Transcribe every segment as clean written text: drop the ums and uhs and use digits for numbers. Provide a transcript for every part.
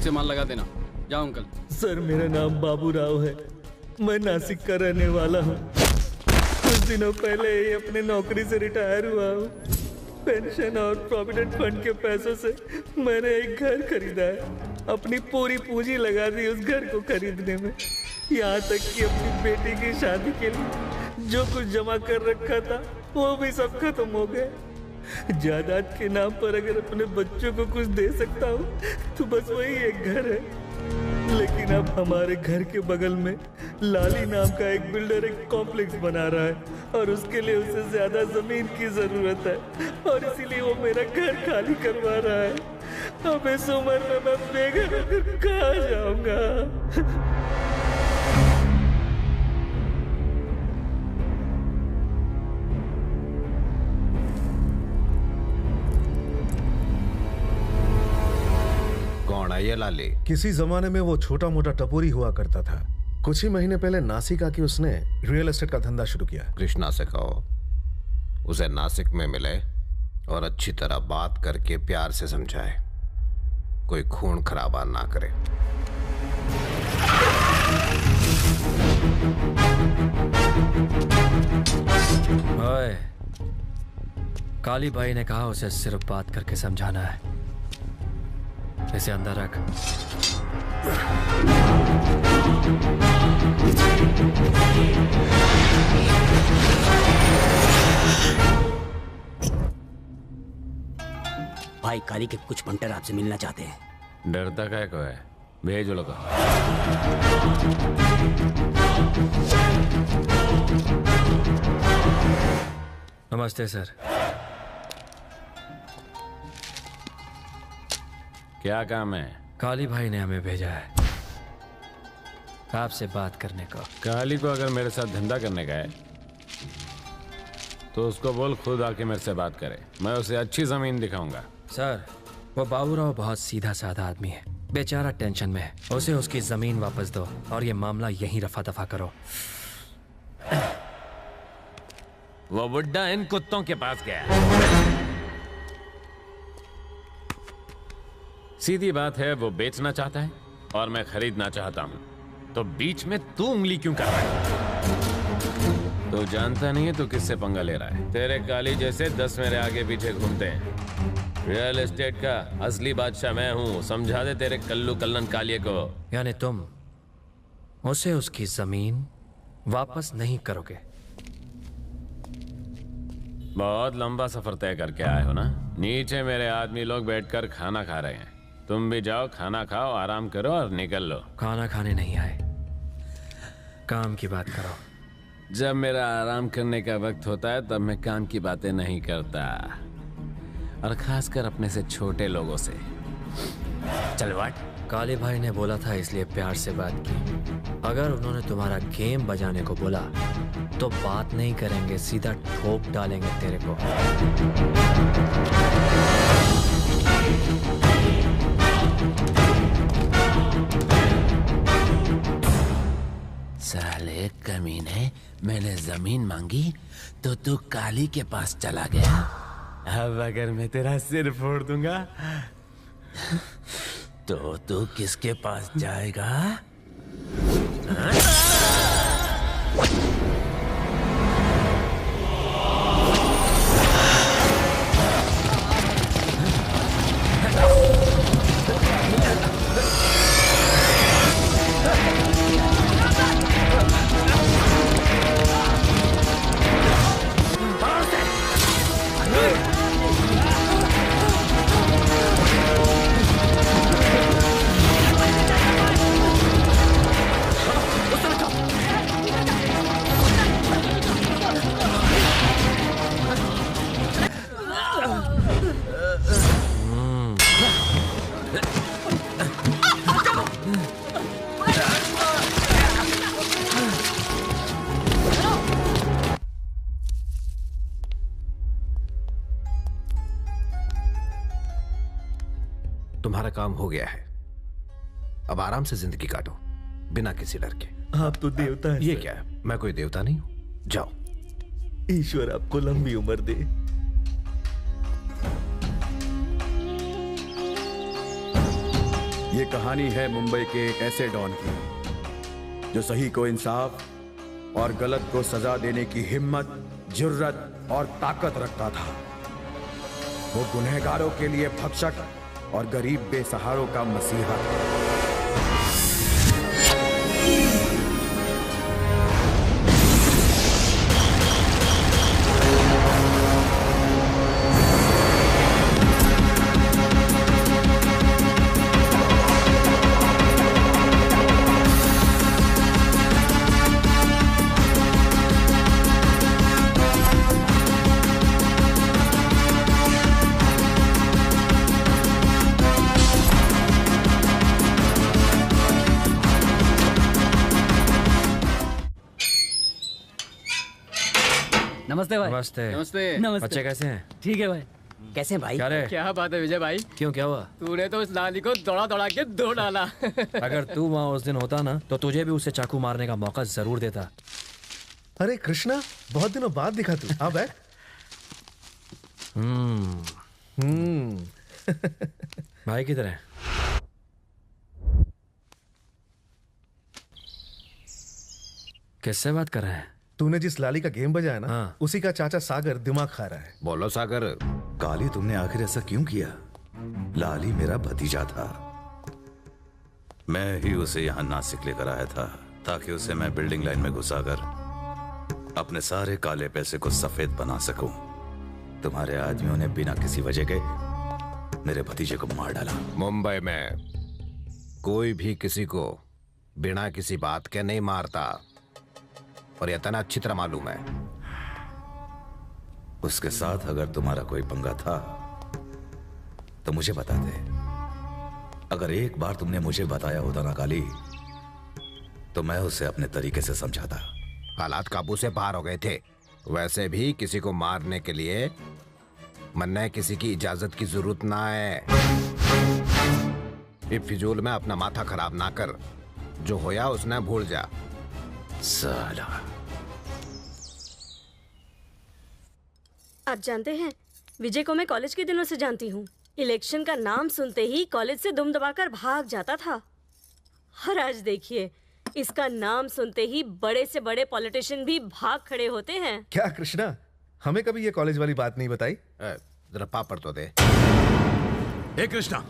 से माल लगा देना। जाओ अंकल। सर मेरा नाम बाबू राव है, मैं नासिक का रहने वाला हूँ। कुछ दिनों पहले ही अपने नौकरी से रिटायर हुआ हूँ। पेंशन और प्रोविडेंट फंड के पैसों से मैंने एक घर खरीदा है। अपनी पूरी पूंजी लगा दी उस घर को खरीदने में, यहाँ तक कि अपनी बेटी की शादी के लिए जो कुछ जमा कर रखा था वो भी सब खत्म हो गया। जायदाद के नाम पर अगर अपने बच्चों को कुछ दे सकता हूँ तो बस वही एक घर है। लेकिन अब हमारे घर के बगल में लाली नाम का एक बिल्डर एक कॉम्प्लेक्स बना रहा है और उसके लिए उसे ज्यादा जमीन की जरूरत है और इसीलिए वो मेरा घर खाली करवा रहा है। अब इस उम्र में मैं बेघर होकर कहाँ जाऊंगा? ये लाली किसी जमाने में वो छोटा मोटा टपोरी हुआ करता था। कुछ ही महीने पहले नासिक आके उसने रियल एस्टेट का धंधा शुरू किया। कृष्णा से कहो उसे नासिक में मिले और अच्छी तरह बात करके प्यार से समझाए, कोई खून खराबा ना करे। ओए, काली भाई ने कहा उसे सिर्फ बात करके समझाना है। इसे अंदर रख। भाई काली के कुछ पंटर आपसे मिलना चाहते हैं। डरता काय को है, भेज लो। नमस्ते सर। क्या काम है? काली भाई ने हमें भेजा है आपसे बात करने को। काली को अगर मेरे साथ धंधा करने का है तो उसको बोल खुद आके मेरे से बात करे, मैं उसे अच्छी जमीन दिखाऊंगा। सर वो बाबूराव बहुत सीधा साधा आदमी है, बेचारा टेंशन में है। उसे उसकी जमीन वापस दो और ये मामला यहीं रफा दफा करो। वो बुड्ढा इन कुत्तों के पास गया। सीधी बात है, वो बेचना चाहता है और मैं खरीदना चाहता हूं, तो बीच में तू उंगली क्यों कर रहा है? तो जानता नहीं है तो किससे पंगा ले रहा है? तेरे काली जैसे 10 मेरे आगे पीछे घूमते हैं। रियल एस्टेट का असली बादशाह मैं हूं, समझा दे तेरे कल्लू कल्लन कालिये को। यानी तुम उसे उसकी जमीन वापस नहीं करोगे? बहुत लंबा सफर तय करके आए हो ना। नीचे मेरे आदमी लोग बैठकर खाना खा रहे हैं, तुम भी जाओ, खाना खाओ, आराम करो और निकल लो। खाना खाने नहीं आए, काम की बात करो। जब मेरा आराम करने का वक्त होता है तब मैं काम की बातें नहीं करता, और खासकर अपने से छोटे लोगों से। चल वाट। काली भाई ने बोला था इसलिए प्यार से बात की। अगर उन्होंने तुम्हारा गेम बजाने को बोला तो बात नहीं करेंगे, सीधा ठोक डालेंगे तेरे को। साले कमीने, मैंने जमीन मांगी तो तू काली के पास चला गया। अब अगर मैं तेरा सिर फोड़ दूंगा तो तू किसके पास जाएगा? तुम्हारा काम हो गया है, अब आराम से जिंदगी काटो बिना किसी डर के। आप तो देवता हैं। ये क्या है? मैं कोई देवता नहीं हूं। जाओ। ईश्वर आपको लंबी उम्र दे। ये कहानी है मुंबई के एक ऐसे डॉन की जो सही को इंसाफ और गलत को सजा देने की हिम्मत, जुर्रत और ताकत रखता था। वो गुनहगारों के लिए भक्षक और गरीब बेसहारों का मसीहा था। नमस्ते भाई। नमस्ते। नमस्ते। बच्चे कैसे हैं? ठीक है भाई। कैसे हैं भाई? क्या रे? क्या बात है विजय भाई? क्यों, क्या हुआ? तूने तो उस लाली को दौड़ा दौड़ा के दो डाला। अगर तू वहाँ उस दिन होता ना तो तुझे भी उसे चाकू मारने का मौका जरूर देता। अरे कृष्णा, बहुत दिनों बाद दिखा तू। आ बैठ। भाई किधर है? किससे बात कर रहे हैं? तूने जिस लाली का गेम बजाया ना, हाँ। उसी का चाचा सागर दिमाग खा रहा है। बोलो सागर। काली, तुमने आखिर ऐसा क्यों किया? लाली मेरा भतीजा था। मैं ही उसे यहाँ नासिक लेकर आया था ताकि उसे मैं बिल्डिंग लाइन में घुसाकर अपने सारे काले पैसे को सफेद बना सकूं। तुम्हारे आदमियों ने बिना किसी वजह के मेरे भतीजे को मार डाला। मुंबई में कोई भी किसी को बिना किसी बात के नहीं मारता, और यह इतना अच्छी तरह मालूम है। उसके साथ अगर तुम्हारा कोई पंगा था तो मुझे बता दे। अगर एक बार तुमने मुझे बताया होता ना काली, तो मैं उसे अपने तरीके से समझाता। हालात काबू से बाहर हो गए थे। वैसे भी किसी को मारने के लिए मन्ने किसी की इजाजत की जरूरत ना है। ये फिजूल में अपना माथा खराब ना कर। जो होया उसने भूल जा। साला। आप जानते हैं, विजय को मैं कॉलेज के दिनों से जानती हूँ। इलेक्शन का नाम सुनते ही कॉलेज से दुम दबाकर भाग जाता था। और आज देखिए, इसका नाम सुनते ही बड़े से बड़े पॉलिटिशियन भी भाग खड़े होते हैं। क्या कृष्णा, हमें कभी ये कॉलेज वाली बात नहीं बताई? जरा पापड़ तो दे। ए कृष्णा,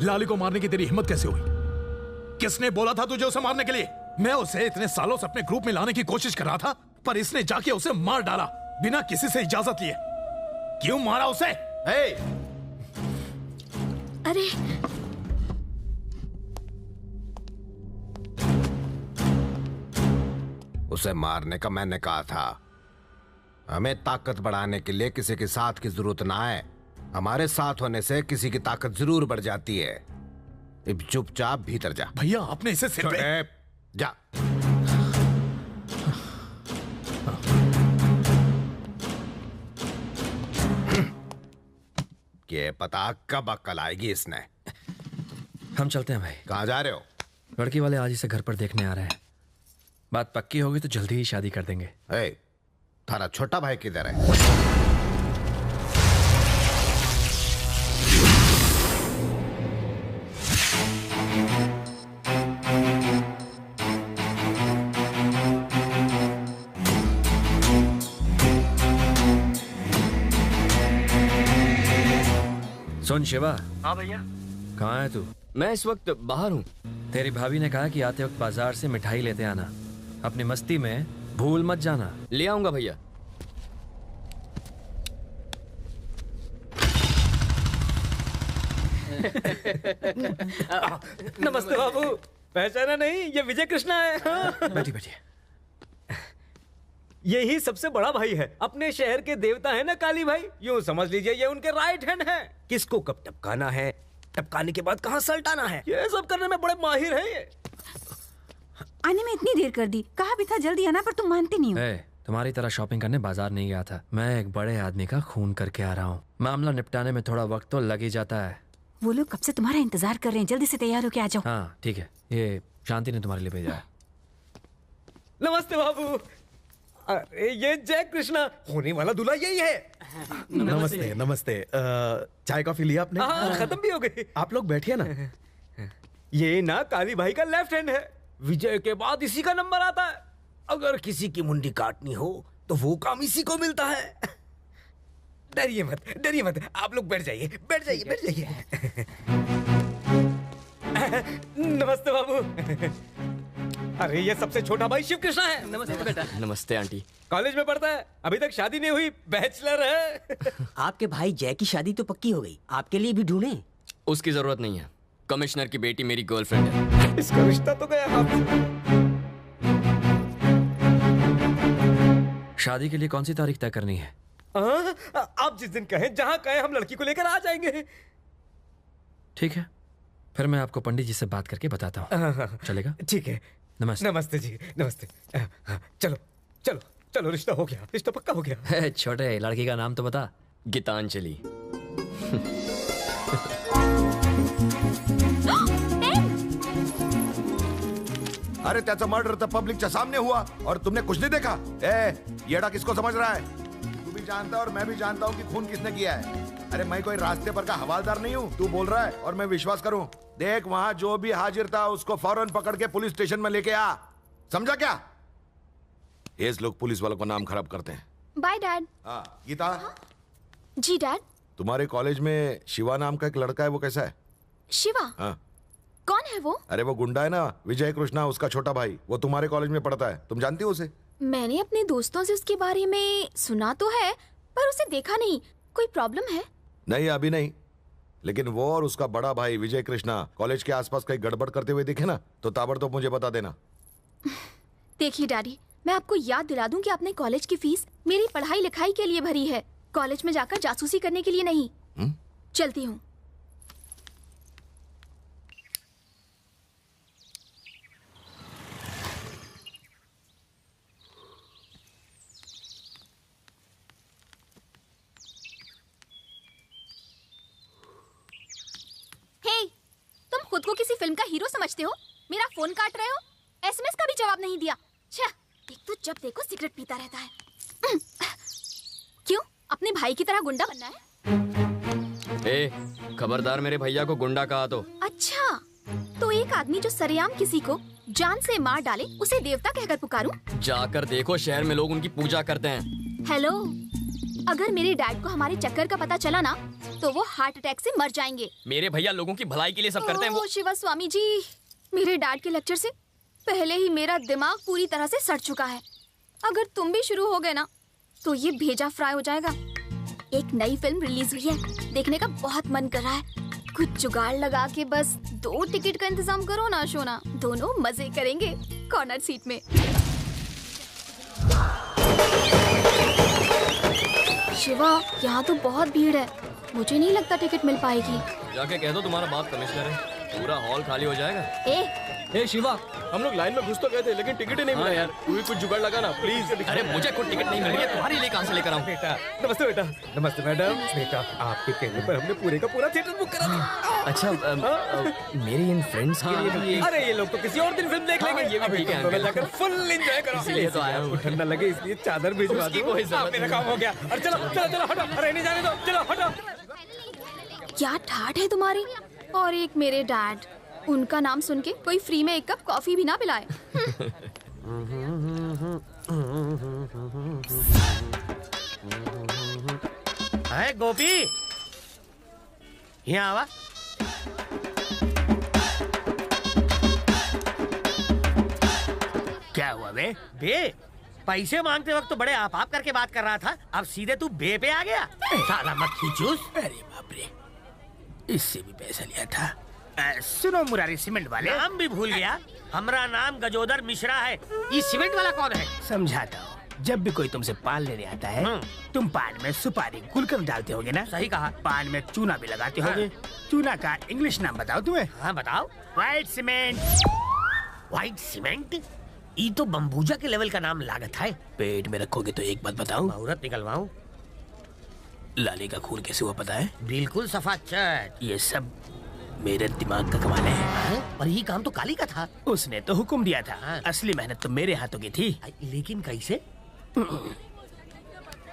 लाली को मारने की तेरी हिम्मत कैसे हुई? किसने बोला था तुझे उसे मारने के लिए? मैं उसे इतने सालों से अपने ग्रुप में लाने की कोशिश कर रहा था, पर इसने जाके उसे मार डाला बिना किसी से इजाजत लिए। क्यों मारा उसे? अरे उसे मारने का मैंने कहा था। हमें ताकत बढ़ाने के लिए किसी के साथ की जरूरत ना है। हमारे साथ होने से किसी की ताकत जरूर बढ़ जाती है। अब चुपचाप भीतर जा। भैया, आपने इसे सिर पे... जा। ये पता कब अक्ल आएगी इसने। हम चलते हैं भाई। कहाँ जा रहे हो? लड़की वाले आज इसे घर पर देखने आ रहे हैं। बात पक्की होगी तो जल्दी ही शादी कर देंगे। थारा छोटा भाई किधर है? सुन शिवा। हाँ भैया। कहाँ है तू? मैं इस वक्त बाहर हूँ। तेरी भाभी ने कहा कि आते वक्त बाजार से मिठाई लेते आना। अपनी मस्ती में भूल मत जाना। ले आऊंगा भैया। नमस्ते बाबू। पहचाना नहीं? ये विजय कृष्णा है। बैठिए बैठिए। यही सबसे बड़ा भाई है। अपने शहर के देवता है ना काली भाई, यूं समझ लीजिए ये उनके राइट हैंड है। किसको कब टपकाना है, टपकाने के बाद कहाँ सल्टाना है, ये सब करने में बड़े माहिर हैं ये। आने में इतनी देर कर दी, कहा भी था जल्दी आना, पर तुम मानते नहीं हो। तुम्हारी तरह शॉपिंग करने बाजार नहीं गया था। मैं एक बड़े आदमी का खून करके आ रहा हूँ। मामला निपटाने में थोड़ा वक्त तो लग ही जाता है। वो लोग कब से तुम्हारा इंतजार कर रहे हैं, जल्दी से तैयार होके आ जाओ। हाँ ठीक है, ये शांति ने तुम्हारे लिए भेजा है। नमस्ते बाबू। अरे ये जय कृष्णा, होने वाला दूल्हा यही है। नमस्ते नमस्ते। चाय कॉफी लिया आपने? खत्म भी हो गई। आप लोग बैठिए ना। ये ना काली भाई का लेफ्ट हैंड है। विजय के बाद इसी का नंबर आता है। अगर किसी की मुंडी काटनी हो तो वो काम इसी को मिलता है। डरिए मत, आप लोग बैठ जाइए, बैठ जाइए। नमस्ते बाबू। अरे ये सबसे छोटा भाई शिव कृष्णा है। नमस्ते बेटा। नमस्ते आंटी। कॉलेज में पढ़ता है, अभी तक शादी नहीं हुई, बैचलर है। आपके भाई जय की शादी तो पक्की हो गई, आपके लिए भी ढूंढें? उसकी जरूरत नहीं है। कमिश्नर की बेटी मेरी गर्लफ्रेंड है। इसका रिश्ता तो गया हाथ से। शादी के लिए कौन सी तारीख तय करनी है? आप जिस दिन कहें, जहां कहें, हम लड़की को लेकर आ जाएंगे। ठीक है, फिर मैं आपको पंडित जी से बात करके बताता हूँ। चलेगा? ठीक है। नमस्ते जी, नमस्ते। चलो, रिश्ता हो गया, रिश्ता पक्का हो गया। छोटे, लड़की का नाम तो बता। गीतांजलि। अरे त्याचा मर्डर तर पब्लिकच्या सामने हुआ और तुमने कुछ नहीं देखा। येड़ा किसको समझ रहा है? तू भी जानता और मैं भी जानता हूँ कि खून किसने किया है। अरे मैं कोई रास्ते पर का हवालदार नहीं हूँ, तू बोल रहा है और मैं विश्वास करूँ। देख, वहाँ जो भी हाजिर था उसको फौरन पकड़ के पुलिस स्टेशन में लेके आ, समझा क्या? ये लोग पुलिस वालों का नाम खराब करते हैं। Bye dad. हाँ गीता। जी डैड। तुम्हारे कॉलेज में शिवा नाम का एक लड़का है, वो कैसा है? शिवा? हाँ। कौन है वो? अरे वो गुंडा है ना, विजय कृष्णा, उसका छोटा भाई। वो तुम्हारे कॉलेज में पढ़ता है, तुम जानती हो उसे? मैंने अपने दोस्तों से उसके बारे में सुना तो है, पर उसे देखा नहीं। कोई प्रॉब्लम है? नहीं, अभी नहीं, लेकिन वो और उसका बड़ा भाई विजय कृष्णा कॉलेज के आसपास कहीं गड़बड़ करते हुए दिखे ना, तो ताबड़तोड़ मुझे बता देना। देखिए डैडी, मैं आपको याद दिला दूं कि आपने कॉलेज की फीस मेरी पढ़ाई लिखाई के लिए भरी है, कॉलेज में जाकर जासूसी करने के लिए नहीं। चलती हूँ। तुम खुद को किसी फिल्म का हीरो समझते हो? मेरा फोन काट रहे हो, एसएमएस का भी जवाब नहीं दिया। एक तो जब देखो सिगरेट पीता रहता है। क्यों, अपने भाई की तरह गुंडा बनना है? खबरदार मेरे भैया को गुंडा कहा तो। अच्छा, तो एक आदमी जो सरेआम किसी को जान से मार डाले, उसे देवता कहकर पुकारूं? जाकर देखो, शहर में लोग उनकी पूजा करते हैं। हेलो, अगर मेरे डैड को हमारे चक्कर का पता चला ना, तो वो हार्ट अटैक से मर जाएंगे। मेरे भैया लोगों की भलाई के लिए सब करते हैं। वो शिवा स्वामी जी, मेरे डैड के लेक्चर से पहले ही मेरा दिमाग पूरी तरह से सड़ चुका है। अगर तुम भी शुरू हो गए ना, तो ये भेजा फ्राई हो जाएगा। एक नई फिल्म रिलीज हुई है, देखने का बहुत मन कर रहा है। कुछ जुगाड़ लगा के बस 2 टिकट का इंतजाम करो ना शोना, दोनों मजे करेंगे कॉर्नर सीट में। शिवा, यहाँ तो बहुत भीड़ है, मुझे नहीं लगता टिकट मिल पाएगी। जाके कह दो तुम्हारा बाप कमिश्नर है, पूरा हॉल खाली हो जाएगा। ए शिवा, हम लोग लाइन में घुस तो गए थे, लेकिन टिकट ही नहीं मिला यार। तू ही कुछ जुगाड़ लगा ना प्लीज। अरे मुझे कोई टिकट नहीं मिल रही है, तुम्हारे लिए कहाँ से लेकर आऊँ? बेटा, नमस्ते बेटा। नमस्ते मैडम। बेटा, आपके कहने पर हमने पूरे का पूरा थिएटर बुक करा दिया। अच्छा, मेरे इन फ्रेंड्स के लिए भी। अरे ये लोग तो किसी और दिन फिल्म देख लेंगे। ये भी ठीक है, जाकर फुल एंजॉय करो। इसलिए तो आया हूँ। ठंडा लगे इसलिए चादर भिजवा दो। मेरा काम हो गया। अरे चलो चलो चलो, हटो। अरे नहीं जाने दो, चलो हटो। क्या ठाठ है तुम्हारी। और एक मेरे डैड, उनका नाम सुन के कोई फ्री में 1 कप कॉफी भी ना पिलाए। अरे गोपी, यहाँ आवा। क्या हुआ बे? पैसे मांगते वक्त तो बड़े आप करके बात कर रहा था, अब सीधे तू बे पे आ गया। साला मक्खी चूस। अरे बाप रे, इससे भी पैसा लिया था। सुनो मुरारी सीमेंट वाले, नाम भी भूल गया। हमारा नाम गजोदर मिश्रा है। ये सीमेंट वाला कौन है? समझाता हूँ। जब भी कोई तुमसे पान लेने आता है, तुम पान में सुपारी गुलकंद डालते होगे ना? सही कहा। पान में चूना भी लगाते होगे। चूना का इंग्लिश नाम बताओ तुम्हें। हाँ बताओ। White cement. White cement? ये तो बम्बूजा के लेवल का नाम लागत है। पेट में रखोगे तो एक बात बताऊं, मुहूर्त निकलवाऊं। लाली का खून कैसे हुआ पता है? बिल्कुल सफा चट। ये सब मेरे दिमाग का कमाल है। पर ये काम तो काली का था। उसने तो हुक्म दिया था। असली मेहनत तो मेरे हाथों की थी। लेकिन कैसे?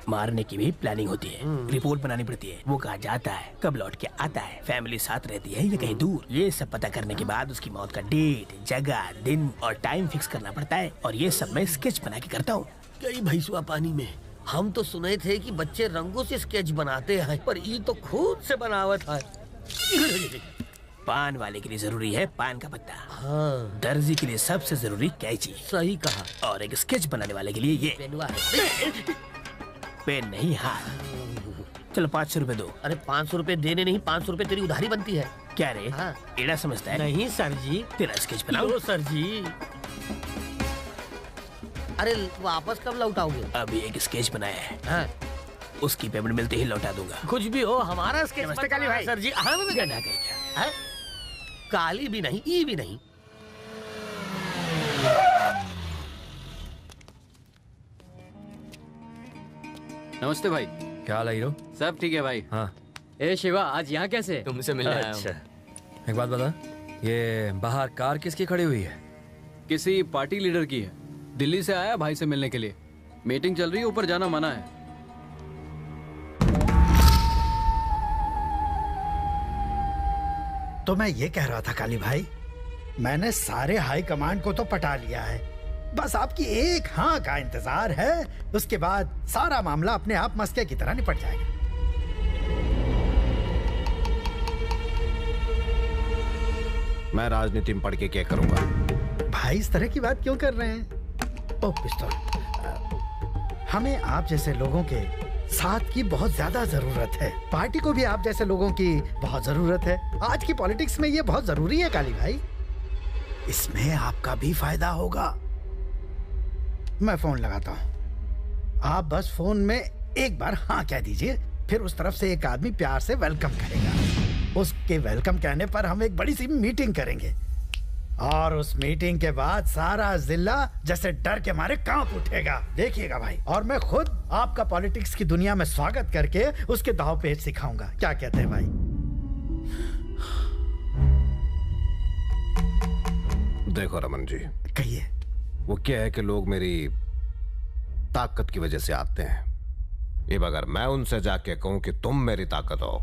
मारने की भी प्लानिंग होती है, रिपोर्ट बनानी पड़ती है, वो कहाँ जाता है, कब लौट के आता है, फैमिली साथ रहती है या कहीं दूर, ये सब पता करने के बाद उसकी मौत का डेट, जगह, दिन और टाइम फिक्स करना पड़ता है। और ये सब मैं स्केच बना के करता हूँ। कई भैंसुआ पानी में हम तो सुने थे कि बच्चे रंगों से स्केच बनाते हैं, पर ये तो खुद से बनावट है। पान वाले के लिए जरूरी है पान का पत्ता, हाँ। दर्जी के लिए सबसे जरूरी कैंची, सही कहा, और एक स्केच बनाने वाले के लिए ये पेनवा है। पेन नहीं हाथ। चलो 500 रुपए दो। अरे 500 रुपए देने नहीं, 500 रुपए तेरी उधारी बनती है। क्या रे? हाँ। एड़ा समझता है? नहीं सर जी, तेरा स्केच बनाओ। लो सर जी। अरे वापस कब लौटाओगे? अभी एक स्केच बनाया है, हाँ। उसकी पेमेंट मिलते ही लौटा दूंगा। कुछ भी हो, हमारा स्केच नमस्ते काली भाई। सर जी। हाँ मैं गधा कहीं है? काली भी नहीं, ई भी नहीं। नमस्ते भाई। क्या हाल है हीरो? सब ठीक है भाई। हाँ। ए शिवा, आज यहाँ कैसे? तुमसे मिलने आया हूँ। अच्छा, एक बात बता, ये बाहर कार किसकी खड़ी हुई है? किसी पार्टी लीडर की है। दिल्ली से आया भाई से मिलने के लिए। मीटिंग चल रही है, ऊपर जाना मना है। तो मैं ये कह रहा था काली भाई, मैंने सारे हाई कमांड को तो पटा लिया है, बस आपकी एक हाँ का इंतजार है। उसके बाद सारा मामला अपने आप मस्के की तरह निपट जाएगा। मैं राजनीति में पढ़ के क्या करूंगा? भाई इस तरह की बात क्यों कर रहे हैं? ओ पिस्तौल, हमें आप जैसे लोगों के साथ की बहुत ज्यादा जरूरत है। पार्टी को भी आप जैसे लोगों की बहुत जरूरत है। आज की पॉलिटिक्स में ये बहुत जरूरी है काली भाई। इसमें आपका भी फायदा होगा। मैं फोन लगाता हूँ, आप बस फोन में एक बार हाँ कह दीजिए, फिर उस तरफ से एक आदमी प्यार से वेलकम करेगा। उसके वेलकम कहने पर हम एक बड़ी सी मीटिंग करेंगे, और उस मीटिंग के बाद सारा जिला जैसे डर के मारे कांप उठेगा। देखिएगा भाई, और मैं खुद आपका पॉलिटिक्स की दुनिया में स्वागत करके उसके दाव पेच सिखाऊंगा। क्या कहते हैं भाई? देखो रमन जी, कहिए। वो क्या है कि लोग मेरी ताकत की वजह से आते हैं। अब अगर मैं उनसे जाके कहूं कि तुम मेरी ताकत हो,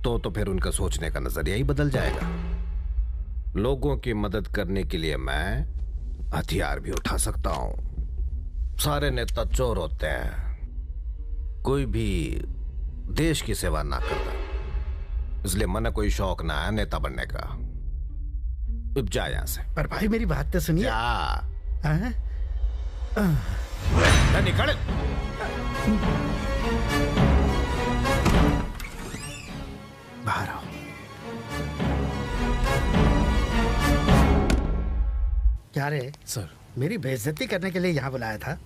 तो फिर उनका सोचने का नजरिया ही बदल जाएगा। लोगों की मदद करने के लिए मैं हथियार भी उठा सकता हूं। सारे नेता चोर होते हैं, कोई भी देश की सेवा ना करता, इसलिए मन कोई शौक ना है नेता बनने का। अब जा यहां से। पर भाई मेरी बात तो सुनिए। निकल। बाहर आओ। क्या रे सर, मेरी बेइज्जती करने के लिए यहाँ बुलाया था?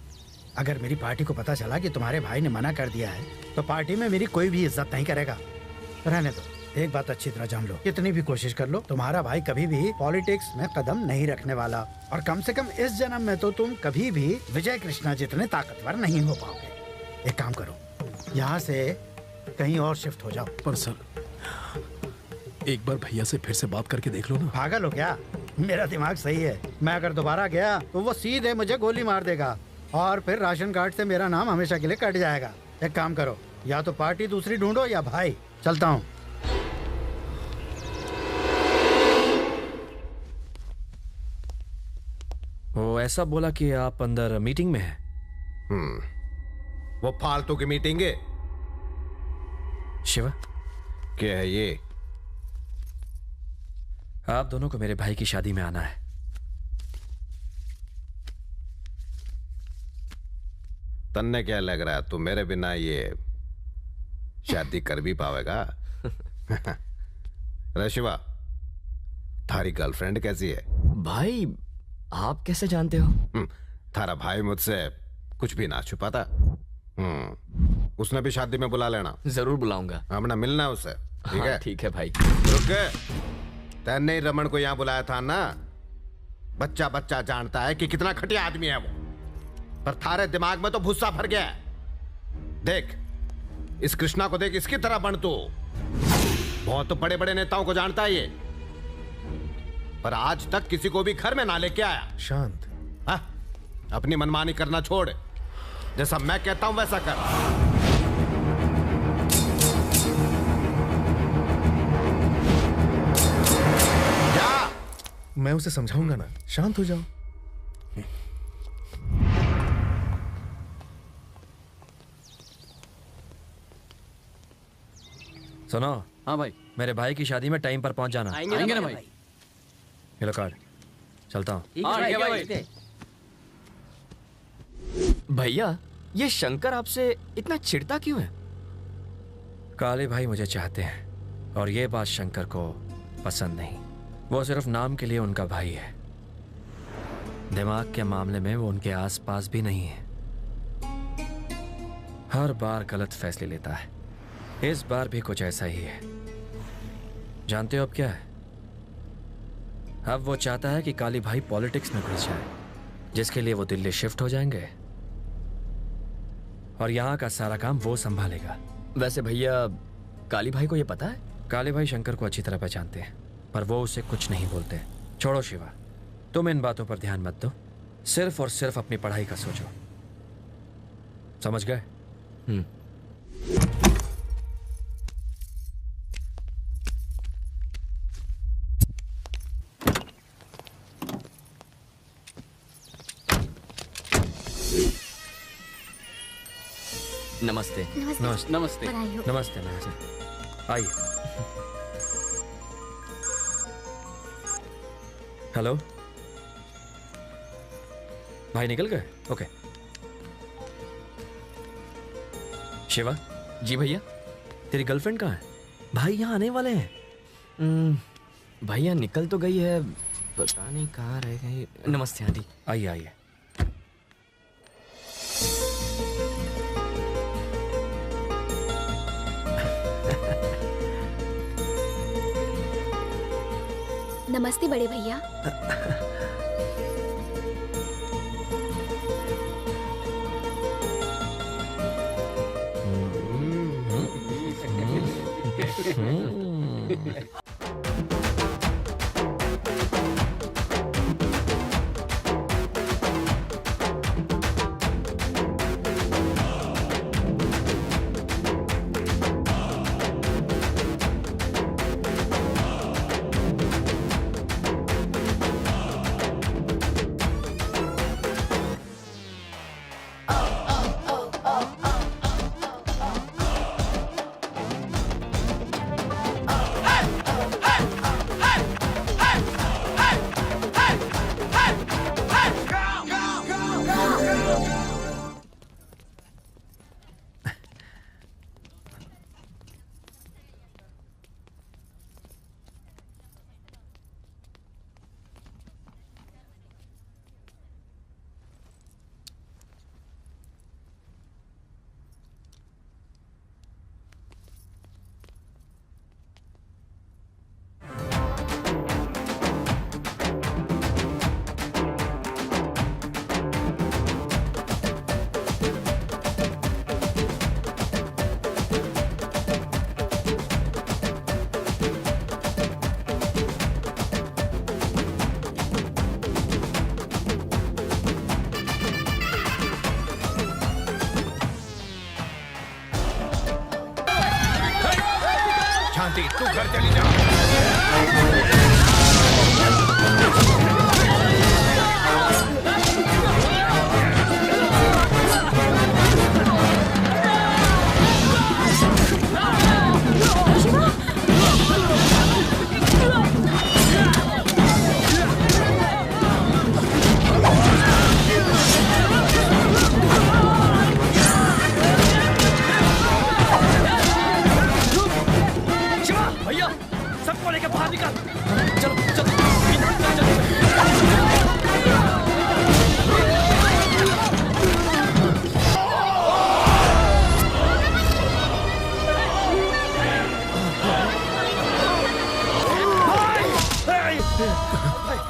अगर मेरी पार्टी को पता चला कि तुम्हारे भाई ने मना कर दिया है, तो पार्टी में मेरी कोई भी इज्जत नहीं करेगा। रहने दो। एक बात अच्छी तरह जान लो, कितनी भी कोशिश कर लो, तुम्हारा भाई कभी भी पॉलिटिक्स में कदम नहीं रखने वाला। और कम से कम इस जन्म में तो तुम कभी भी विजय कृष्णा जितने ताकतवर नहीं हो पाओगे। एक काम करो, यहाँ से कहीं और शिफ्ट हो जाओ। पर सर, एक बार भैया से फिर से बात करके देख लो ना। पागल हो क्या? मेरा दिमाग सही है। मैं अगर दोबारा गया तो वो सीधे मुझे गोली मार देगा, और फिर राशन कार्ड से मेरा नाम हमेशा के लिए कट जाएगा। एक काम करो, या तो पार्टी दूसरी ढूंढो या भाई। चलता हूँ। वो ऐसा बोला कि आप अंदर मीटिंग में हैं। वो फालतू की मीटिंग है। शिवा, क्या है ये? आप दोनों को मेरे भाई की शादी में आना है। तन्ने क्या लग रहा है, तू मेरे बिना ये शादी कर भी पावेगा? रे शिवा, थारी गर्लफ्रेंड कैसी है? भाई आप कैसे जानते हो? थारा भाई मुझसे कुछ भी ना छुपाता। उसने भी शादी में बुला लेना। जरूर बुलाऊंगा। हमने मिलना है उससे, ठीक है? ठीक है भाई। रुक, तैने रमन को यहाँ बुलाया था ना? बच्चा बच्चा जानता है कि कितना घटिया आदमी है वो, पर थारे दिमाग में तो भूसा भर गया है। देख इस कृष्णा को, देख इसकी तरह बन तू। बहुत बड़े बड़े नेताओं को जानता है ये, पर आज तक किसी को भी घर में ना लेके आया। शांत। अपनी मनमानी करना छोड़। जैसा मैं कहता हूं वैसा कर। मैं उसे समझाऊंगा ना, शांत हो जाओ। सुनो। हाँ भाई। मेरे भाई की शादी में टाइम पर पहुंच जाना। आएंगे ना भाई। ये लो कार्ड, चलता हूँ। भैया ये शंकर आपसे इतना चिढ़ता क्यों है? काले भाई मुझे चाहते हैं और ये बात शंकर को पसंद नहीं। वो सिर्फ नाम के लिए उनका भाई है, दिमाग के मामले में वो उनके आसपास भी नहीं है। हर बार गलत फैसले लेता है, इस बार भी कुछ ऐसा ही है। जानते हो अब क्या है? अब वो चाहता है कि काली भाई पॉलिटिक्स में घुस जाए, जिसके लिए वो दिल्ली शिफ्ट हो जाएंगे और यहाँ का सारा काम वो संभालेगा। वैसे भैया काली भाई को ये पता है? काली भाई शंकर को अच्छी तरह पहचानते हैं, पर वो उसे कुछ नहीं बोलते। छोड़ो शिवा, तुम इन बातों पर ध्यान मत दो, सिर्फ और सिर्फ अपनी पढ़ाई का सोचो। समझ गए? नमस्ते। नमस्ते। नमस्ते। नमस्ते। नमस्ते। आइए। हेलो भाई, निकल गए? ओके। शिवा। जी भैया। तेरी गर्लफ्रेंड कहाँ है? भाई यहाँ आने वाले हैं। भैया निकल तो गई है, पता नहीं कहाँ रह गई। नमस्ते आंटी। आइए आइए। नमस्ते बड़े भैया। शांति, तू घर चली जा।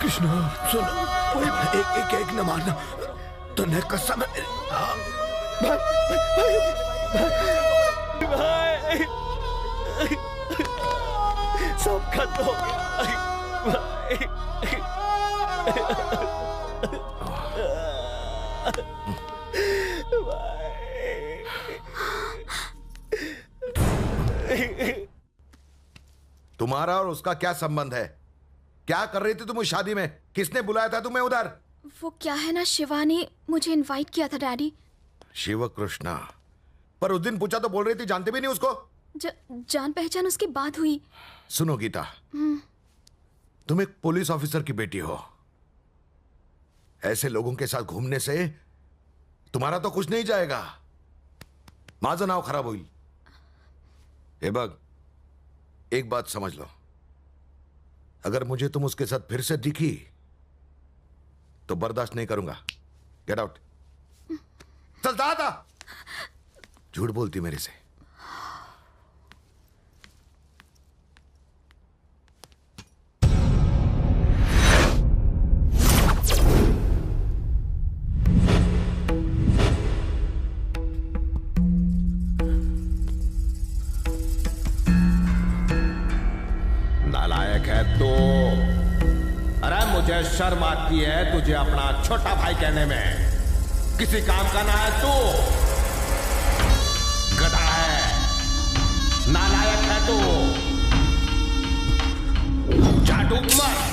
कृष्णा सुन, एक न मारना, तूने कसम भाई सब खत्म हो गया भाई। तुम्हारा और उसका क्या संबंध है? क्या कर रही थी तुम उस शादी में? किसने बुलाया था तुम्हें उधर? वो क्या है ना, शिवा ने मुझे इनवाइट किया था डैडी। शिव कृष्णा? पर उस दिन पूछा तो बोल रही थी जानते भी नहीं उसको। जान पहचान उसके बाद हुई। सुनो गीता, तुम एक पुलिस ऑफिसर की बेटी हो। ऐसे लोगों के साथ घूमने से तुम्हारा तो कुछ नहीं जाएगा। माझं नाव खराब होईल। हे बघ, एक बात समझ लो, अगर मुझे तुम उसके साथ फिर से दिखी तो बर्दाश्त नहीं करूंगा। Get out. चल दादा, झूठ बोलती मेरे से। नालायक है तू। अरे मुझे शर्म आती है तुझे अपना छोटा भाई कहने में। किसी काम का ना है तू। गधा है, नालायक है तू। जादू मत।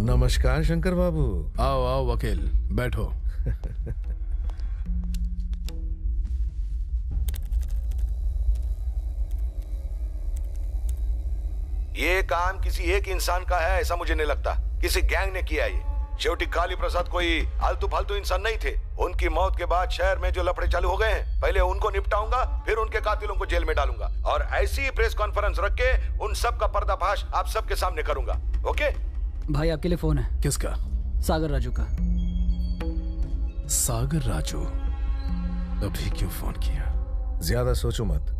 नमस्कार शंकर बाबू। आओ आओ वकील, बैठो। ये काम किसी एक इंसान का है ऐसा मुझे नहीं लगता। किसी गैंग ने किया ये। शेवटी काली प्रसाद कोई आलतू फालतू इंसान नहीं थे। उनकी मौत के बाद शहर में जो लफड़े चालू हो गए हैं, पहले उनको निपटाऊंगा, फिर उनके कातिलों को जेल में डालूंगा और ऐसी ही प्रेस कॉन्फ्रेंस रख के उन सब का पर्दाफाश आप सबके सामने करूंगा। ओके भाई, आपके लिए फोन है। किसका? सागर राजू का। सागर राजू? अभी क्यों फोन किया? ज्यादा सोचो मत,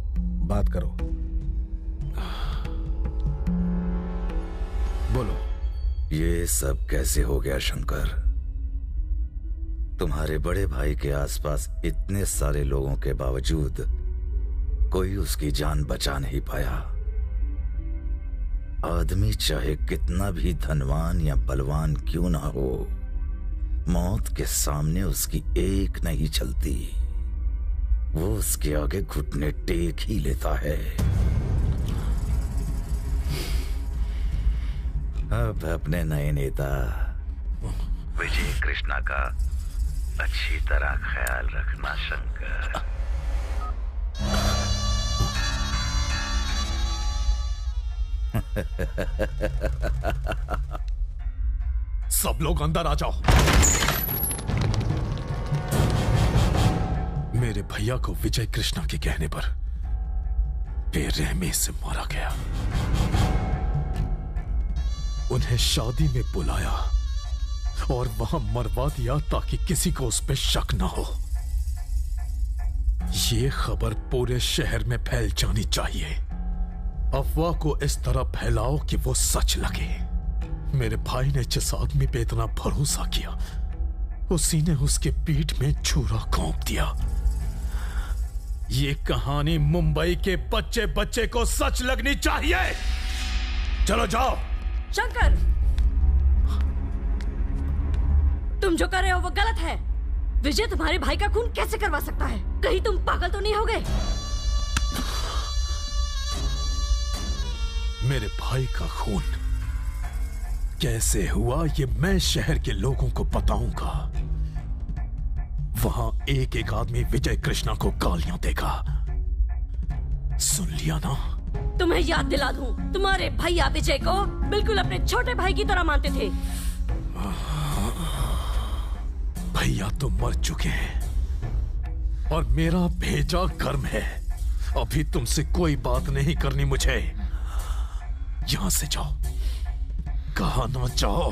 बात करो। बोलो। ये सब कैसे हो गया शंकर? तुम्हारे बड़े भाई के आसपास इतने सारे लोगों के बावजूद कोई उसकी जान बचा नहीं पाया। आदमी चाहे कितना भी धनवान या बलवान क्यों ना हो, मौत के सामने उसकी एक नहीं चलती। वो उसके आगे घुटने टेक ही लेता है। अब अपने नए नेता विजय कृष्णा का अच्छी तरह ख्याल रखना शंकर। सब लोग अंदर आ जाओ। मेरे भैया को विजय कृष्णा के कहने पर बेरहमी से मारा गया। उन्हें शादी में बुलाया और वहां मरवा दिया ताकि किसी को उस पर शक ना हो। ये खबर पूरे शहर में फैल जानी चाहिए। अफवाह को इस तरह फैलाओ कि वो सच लगे। मेरे भाई ने जिस आदमी पे इतना भरोसा किया, उसी ने उसके पीठ में छुरा घोंप दिया। ये कहानी मुंबई के बच्चे बच्चे को सच लगनी चाहिए। चलो जाओ। शंकर, तुम जो कर रहे हो वो गलत है। विजय तुम्हारे भाई का खून कैसे करवा सकता है? कहीं तुम पागल तो नहीं हो गए? मेरे भाई का खून कैसे हुआ ये मैं शहर के लोगों को बताऊंगा। वहां एक एक आदमी विजय कृष्णा को गालियां देगा। सुन लिया ना? तुम्हें याद दिला दूं, तुम्हारे भैया विजय को बिल्कुल अपने छोटे भाई की तरह मानते थे। भैया तो मर चुके हैं और मेरा भेजा गर्म है। अभी तुमसे कोई बात नहीं करनी मुझे। यहां से जाओ, कहा ना जाओ।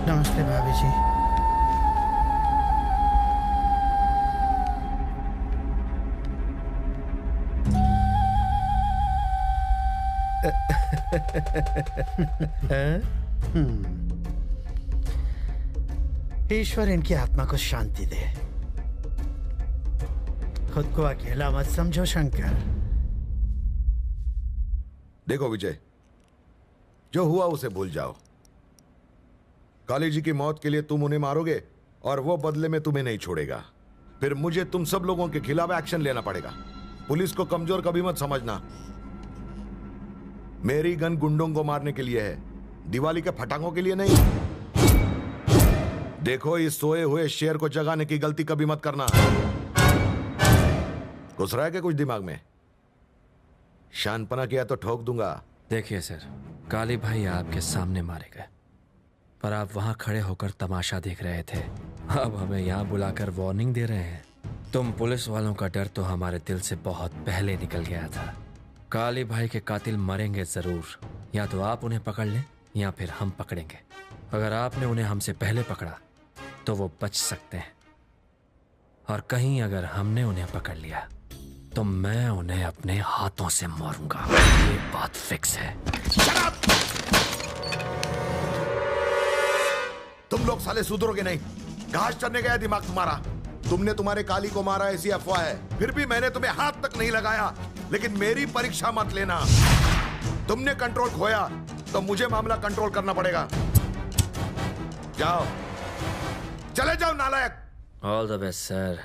नमस्ते भाभी जी। ईश्वर इनकी आत्मा को शांति दे। खुद को अकेला मत समझो शंकर। देखो विजय, जो हुआ उसे भूल जाओ। काली जी की मौत के लिए तुम उन्हें मारोगे और वो बदले में तुम्हें नहीं छोड़ेगा। फिर मुझे तुम सब लोगों के खिलाफ एक्शन लेना पड़ेगा। पुलिस को कमजोर कभी मत समझना। मेरी गन गुंडों को मारने के लिए है, दिवाली के फटाकों के लिए नहीं। देखो, इस सोए हुए शेर को जगाने की गलती कभी मत करना। घुस रहा है क्या कुछ दिमाग में? शानपना किया तो ठोक दूंगा। देखिए सर, काली भाई आपके सामने मारे गए, पर आप वहां खड़े होकर तमाशा देख रहे थे। अब हमें यहाँ बुलाकर वार्निंग दे रहे हैं। तुम पुलिस वालों का डर तो हमारे दिल से बहुत पहले निकल गया था। काली भाई के कातिल मरेंगे जरूर। या तो आप उन्हें पकड़ लें या फिर हम पकड़ेंगे। अगर आपने उन्हें हमसे पहले पकड़ा तो वो बच सकते हैं, और कहीं अगर हमने उन्हें पकड़ लिया तो मैं उन्हें अपने हाथों से मारूंगा। ये बात फिक्स है। तुम लोग साले सुधरोगे नहीं। घास चढ़ने गया दिमाग तुम्हारा। तुमने तुम्हारे काली को मारा ऐसी अफवाह है, फिर भी मैंने तुम्हें हाथ तक नहीं लगाया। लेकिन मेरी परीक्षा मत लेना। तुमने कंट्रोल खोया तो मुझे मामला कंट्रोल करना पड़ेगा। जाओ, चले जाओ नालायक। All the best sir.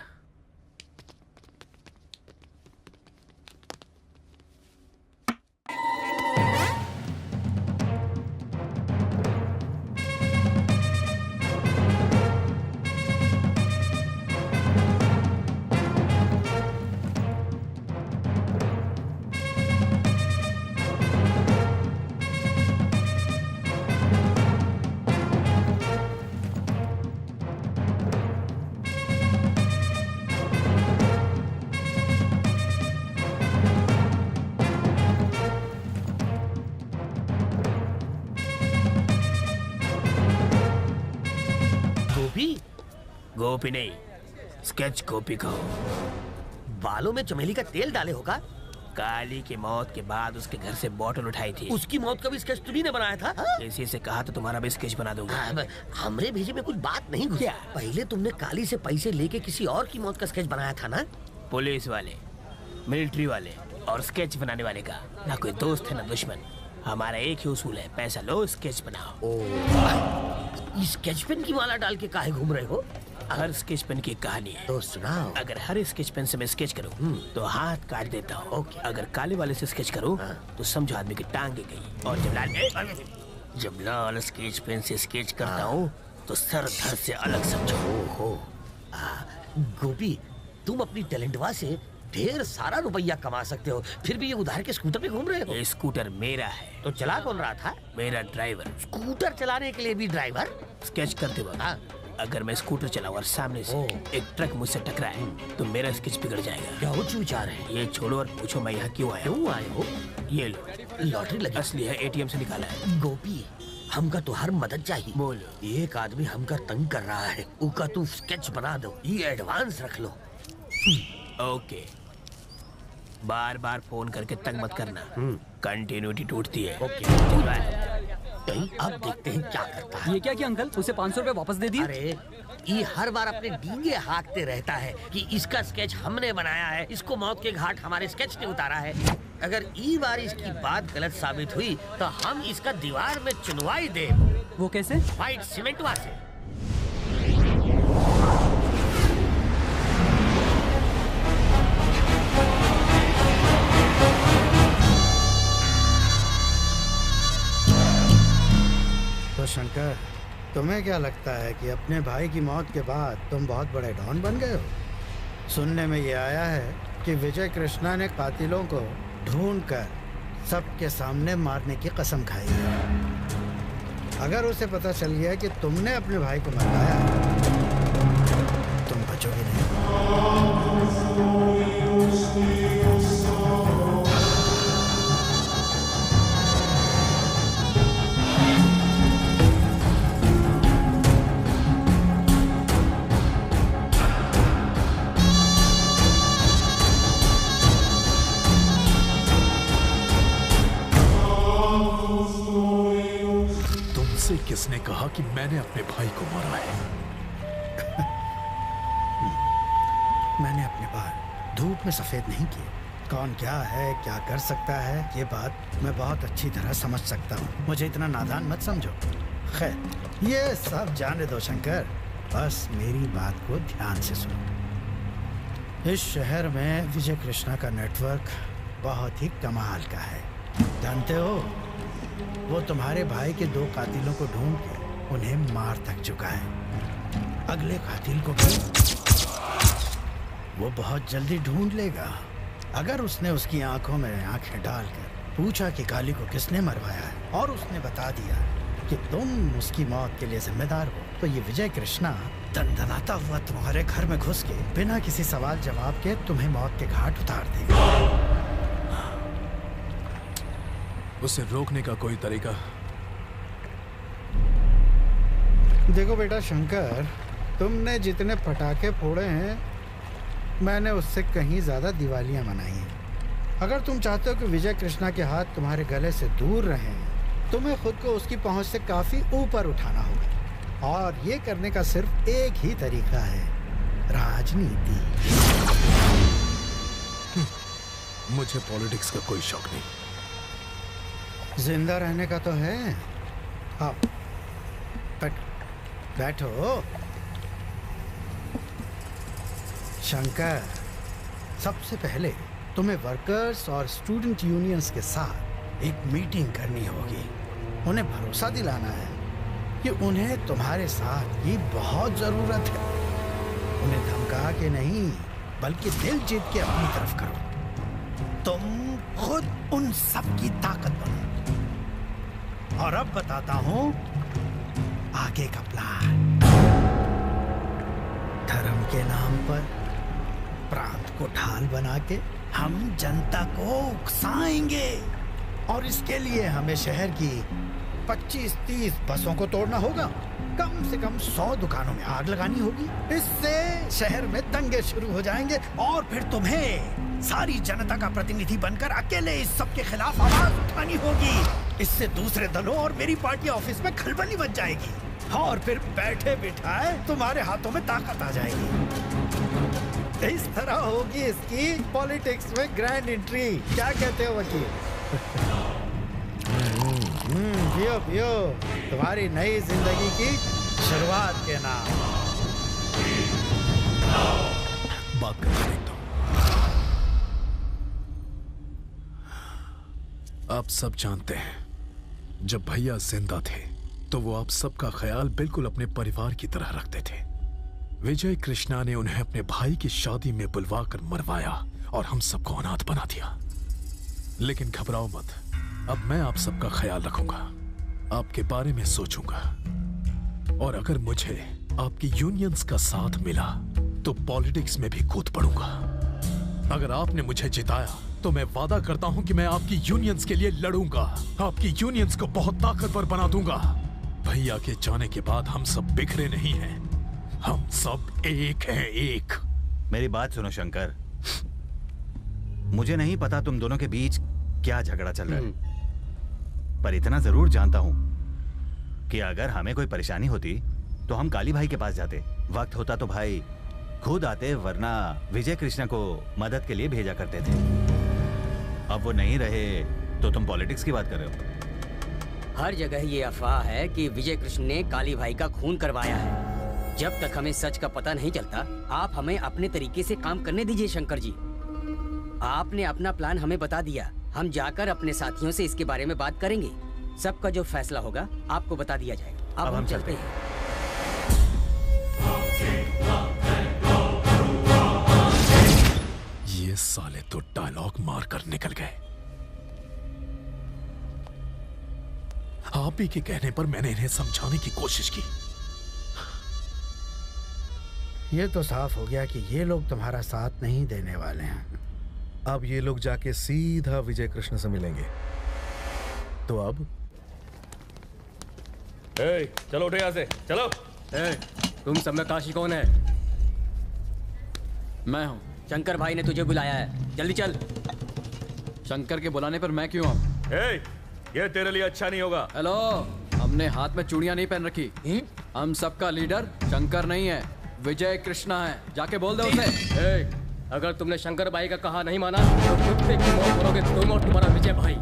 Gopi नहीं, स्केच गोपी कहो। बालों में चमेली का तेल डाले होगा। काली की मौत के बाद उसके घर से बोतल उठाई थी। उसकी मौत का भी स्केच तुम्ही ने बनाया था? इसी से कहा तो तुम्हारा भी स्केच बना दूंगा। हमरे भेजे में कुछ बात नहीं घुसी। पहले तुमने काली से पैसे लेके किसी और की मौत का स्केच बनाया था ना? पुलिस वाले, मिलिट्री वाले और स्केच बनाने वाले का ना कोई दोस्त है ना दुश्मन। हमारा एक ही उसूल है, पैसा लो स्केच बनाओ। स्केच पेन की माला डाल के काहे घूम रहे हो? हर स्केच पेन की कहानी है तो सुनाओ। अगर हर स्केच पेन से मैं स्केच करूँ तो हाथ काट देता हूँ। अगर काले वाले से स्केच करूँ तो समझो आदमी की टांगे गई। और जब लाल स्केच पेन से स्केच करता हूँ तो सर धड़ से अलग समझो। गोपी, तुम अपनी टैलेंटवा से ढेर सारा रुपया कमा सकते हो, फिर भी ये उधार के स्कूटर पे घूम रहे हो। ये स्कूटर मेरा है। तो चला कौन रहा था? मेरा ड्राइवर। स्कूटर चलाने के लिए भी ड्राइवर? स्केच करते वक्त अगर मैं स्कूटर चलाऊं और सामने से एक ट्रक मुझसे टकराए तो मेरा स्केच बिगड़ जाएगा। क्या हो विचार है? ये छोड़ो और पूछो मैं यहाँ क्यों आया? क्यों आए हो? ये लो, लॉटरी लगी। असली है, एटीएम से निकाला है। गोपी, हमका तो हर मदद चाहिए। बोलो। एक आदमी हमका तंग कर रहा है, उसका तू स्केच बना दो। ये एडवांस रख लो। ओके, बार बार फोन करके तंग मत करना, कंटिन्यूटी टूटती है। ओके, अब देखते हैं क्या करता है। ये क्या किया अंकल? उसे 500 रुपए वापस दे दिए। अरे ये हर बार अपने डींगे हाँकते रहता है कि इसका स्केच हमने बनाया है, इसको मौत के घाट हमारे स्केच ने उतारा है। अगर ई बार इसकी बात गलत साबित हुई तो हम इसका दीवार में चुनवाई दे। वो कैसे? व्हाइट सीमेंटवा से। तो शंकर, तुम्हें क्या लगता है कि अपने भाई की मौत के बाद तुम बहुत बड़े डॉन बन गए हो? सुनने में ये आया है कि विजय कृष्णा ने कातिलों को ढूंढकर सबके सामने मारने की कसम खाई है। अगर उसे पता चल गया कि तुमने अपने भाई को मरवाया सोचोगे नहीं। तुमसे किसने कहा कि मैंने अपने भाई को मारा है? मैंने अपने बाल धूप में सफेद नहीं किए। कौन क्या है, क्या कर सकता है, ये बात मैं बहुत अच्छी तरह समझ सकता हूँ। मुझे इतना नादान मत समझो। खैर, ये सब जाने दो शंकर, बस मेरी बात को ध्यान से सुनो। इस शहर में विजय कृष्णा का नेटवर्क बहुत ही कमाल का है। जानते हो, वो तुम्हारे भाई के 2 कातिलों को ढूंढ के उन्हें मार तक चुका है। अगले कातिल को भी वो बहुत जल्दी ढूंढ लेगा। अगर उसने उसकी आंखों में आंखें डालकर पूछा कि काली को किसने मरवाया है और उसने बता दिया कि तुम उसकी मौत के लिए जिम्मेदार हो, तो ये विजय कृष्णा दंदनाता हुआ तुम्हारे घर में घुस के बिना किसी सवाल जवाब के तुम्हें मौत के घाट उतार देगा। उसे रोकने का कोई तरीका? देखो बेटा शंकर, तुमने जितने पटाखे फोड़े हैं, मैंने उससे कहीं ज्यादा दिवालियां मनाई हैं। अगर तुम चाहते हो कि विजय कृष्णा के हाथ तुम्हारे गले से दूर रहें, तुम्हें खुद को उसकी पहुंच से काफी ऊपर उठाना होगा। और ये करने का सिर्फ एक ही तरीका है, राजनीति। मुझे पॉलिटिक्स का कोई शौक नहीं। जिंदा रहने का तो है। आओ, बैठो। शंकर, सबसे पहले तुम्हें वर्कर्स और स्टूडेंट यूनियंस के साथ एक मीटिंग करनी होगी। उन्हें भरोसा दिलाना है कि उन्हें तुम्हारे साथ की बहुत जरूरत है। उन्हें धमका के नहीं, बल्कि दिल जीत के अपनी तरफ करो। तुम खुद उन सब की ताकत बनो। और अब बताता हूं आगे का प्लान। धर्म के नाम पर प्रांत को ढाल बना के हम जनता को उकसाएंगे, और इसके लिए हमें शहर की 25-30 बसों को तोड़ना होगा। कम से कम 100 दुकानों में आग लगानी होगी। इससे शहर में दंगे शुरू हो जाएंगे और फिर तुम्हें सारी जनता का प्रतिनिधि बनकर अकेले इस सब के खिलाफ आवाज उठानी होगी। इससे दूसरे दलों और मेरी पार्टी ऑफिस में खलबली मच जाएगी और फिर बैठे बिठाए तुम्हारे हाथों में ताकत आ जाएगी। इस तरह होगी इसकी पॉलिटिक्स में ग्रैंड एंट्री। क्या कहते हो वकील? पियो पियो, तुम्हारी नई जिंदगी की शुरुआत के नाम। बात करके देखता हूं। आप सब जानते हैं, जब भैया जिंदा थे तो वो आप सबका ख्याल बिल्कुल अपने परिवार की तरह रखते थे। विजय कृष्णा ने उन्हें अपने भाई की शादी में बुलवाकर मरवाया और हम सबको अनाथ बना दिया। लेकिन घबराओ मत, अब मैं आप सबका ख्याल रखूंगा, आपके बारे में सोचूंगा, और अगर मुझे आपकी यूनियंस का साथ मिला तो पॉलिटिक्स में भी कूद पड़ूंगा। अगर आपने मुझे जिताया तो मैं वादा करता हूं कि मैं आपकी यूनियंस के लिए लड़ूंगा, आपकी यूनियंस को बहुत ताकतवर बना दूंगा। भैया के जाने के बाद हम सब बिखरे नहीं हैं, हम सब एक हैं, एक। मेरी बात सुनो शंकर, मुझे नहीं पता तुम दोनों के बीच क्या झगड़ा चल रहा है, पर इतना जरूर जानता हूं कि अगर हमें कोई परेशानी होती तो हम काली भाई के पास जाते। वक्त होता तो भाई खुद आते, वरना विजय कृष्णा को मदद के लिए भेजा करते थे। अब वो नहीं रहे तो तुम पॉलिटिक्स की बात कर रहे हो। हर जगह ये अफवाह है कि विजय कृष्ण ने काली भाई का खून करवाया है। जब तक हमें सच का पता नहीं चलता, आप हमें अपने तरीके से काम करने दीजिए शंकर जी। आपने अपना प्लान हमें बता दिया, हम जाकर अपने साथियों से इसके बारे में बात करेंगे। सबका जो फैसला होगा आपको बता दिया जाएगा। अब हम चलते हैं। ये साले तो डायलॉग मार कर निकल गए। आप ही के कहने पर मैंने इन्हें समझाने की कोशिश की। ये तो साफ हो गया कि ये लोग तुम्हारा साथ नहीं देने वाले हैं। अब ये लोग जाके सीधा विजय कृष्ण से मिलेंगे। तो अब चलो उठो यहाँ से, चलो। तुम सब में काशी कौन है? मैं हूँ। शंकर भाई ने तुझे बुलाया है, जल्दी चल। शंकर के बुलाने पर मैं क्यों आऊँ? ये तेरे लिए अच्छा नहीं होगा। हेलो, हमने हाथ में चूड़ियां नहीं पहन रखी। हम सबका लीडर शंकर नहीं है, विजय कृष्णा है। जाके बोल दो उसे। अगर तुमने शंकर भाई का कहा नहीं माना तो कुत्ते की मौत करोगे तुम और तुम्हारा विजय भाई।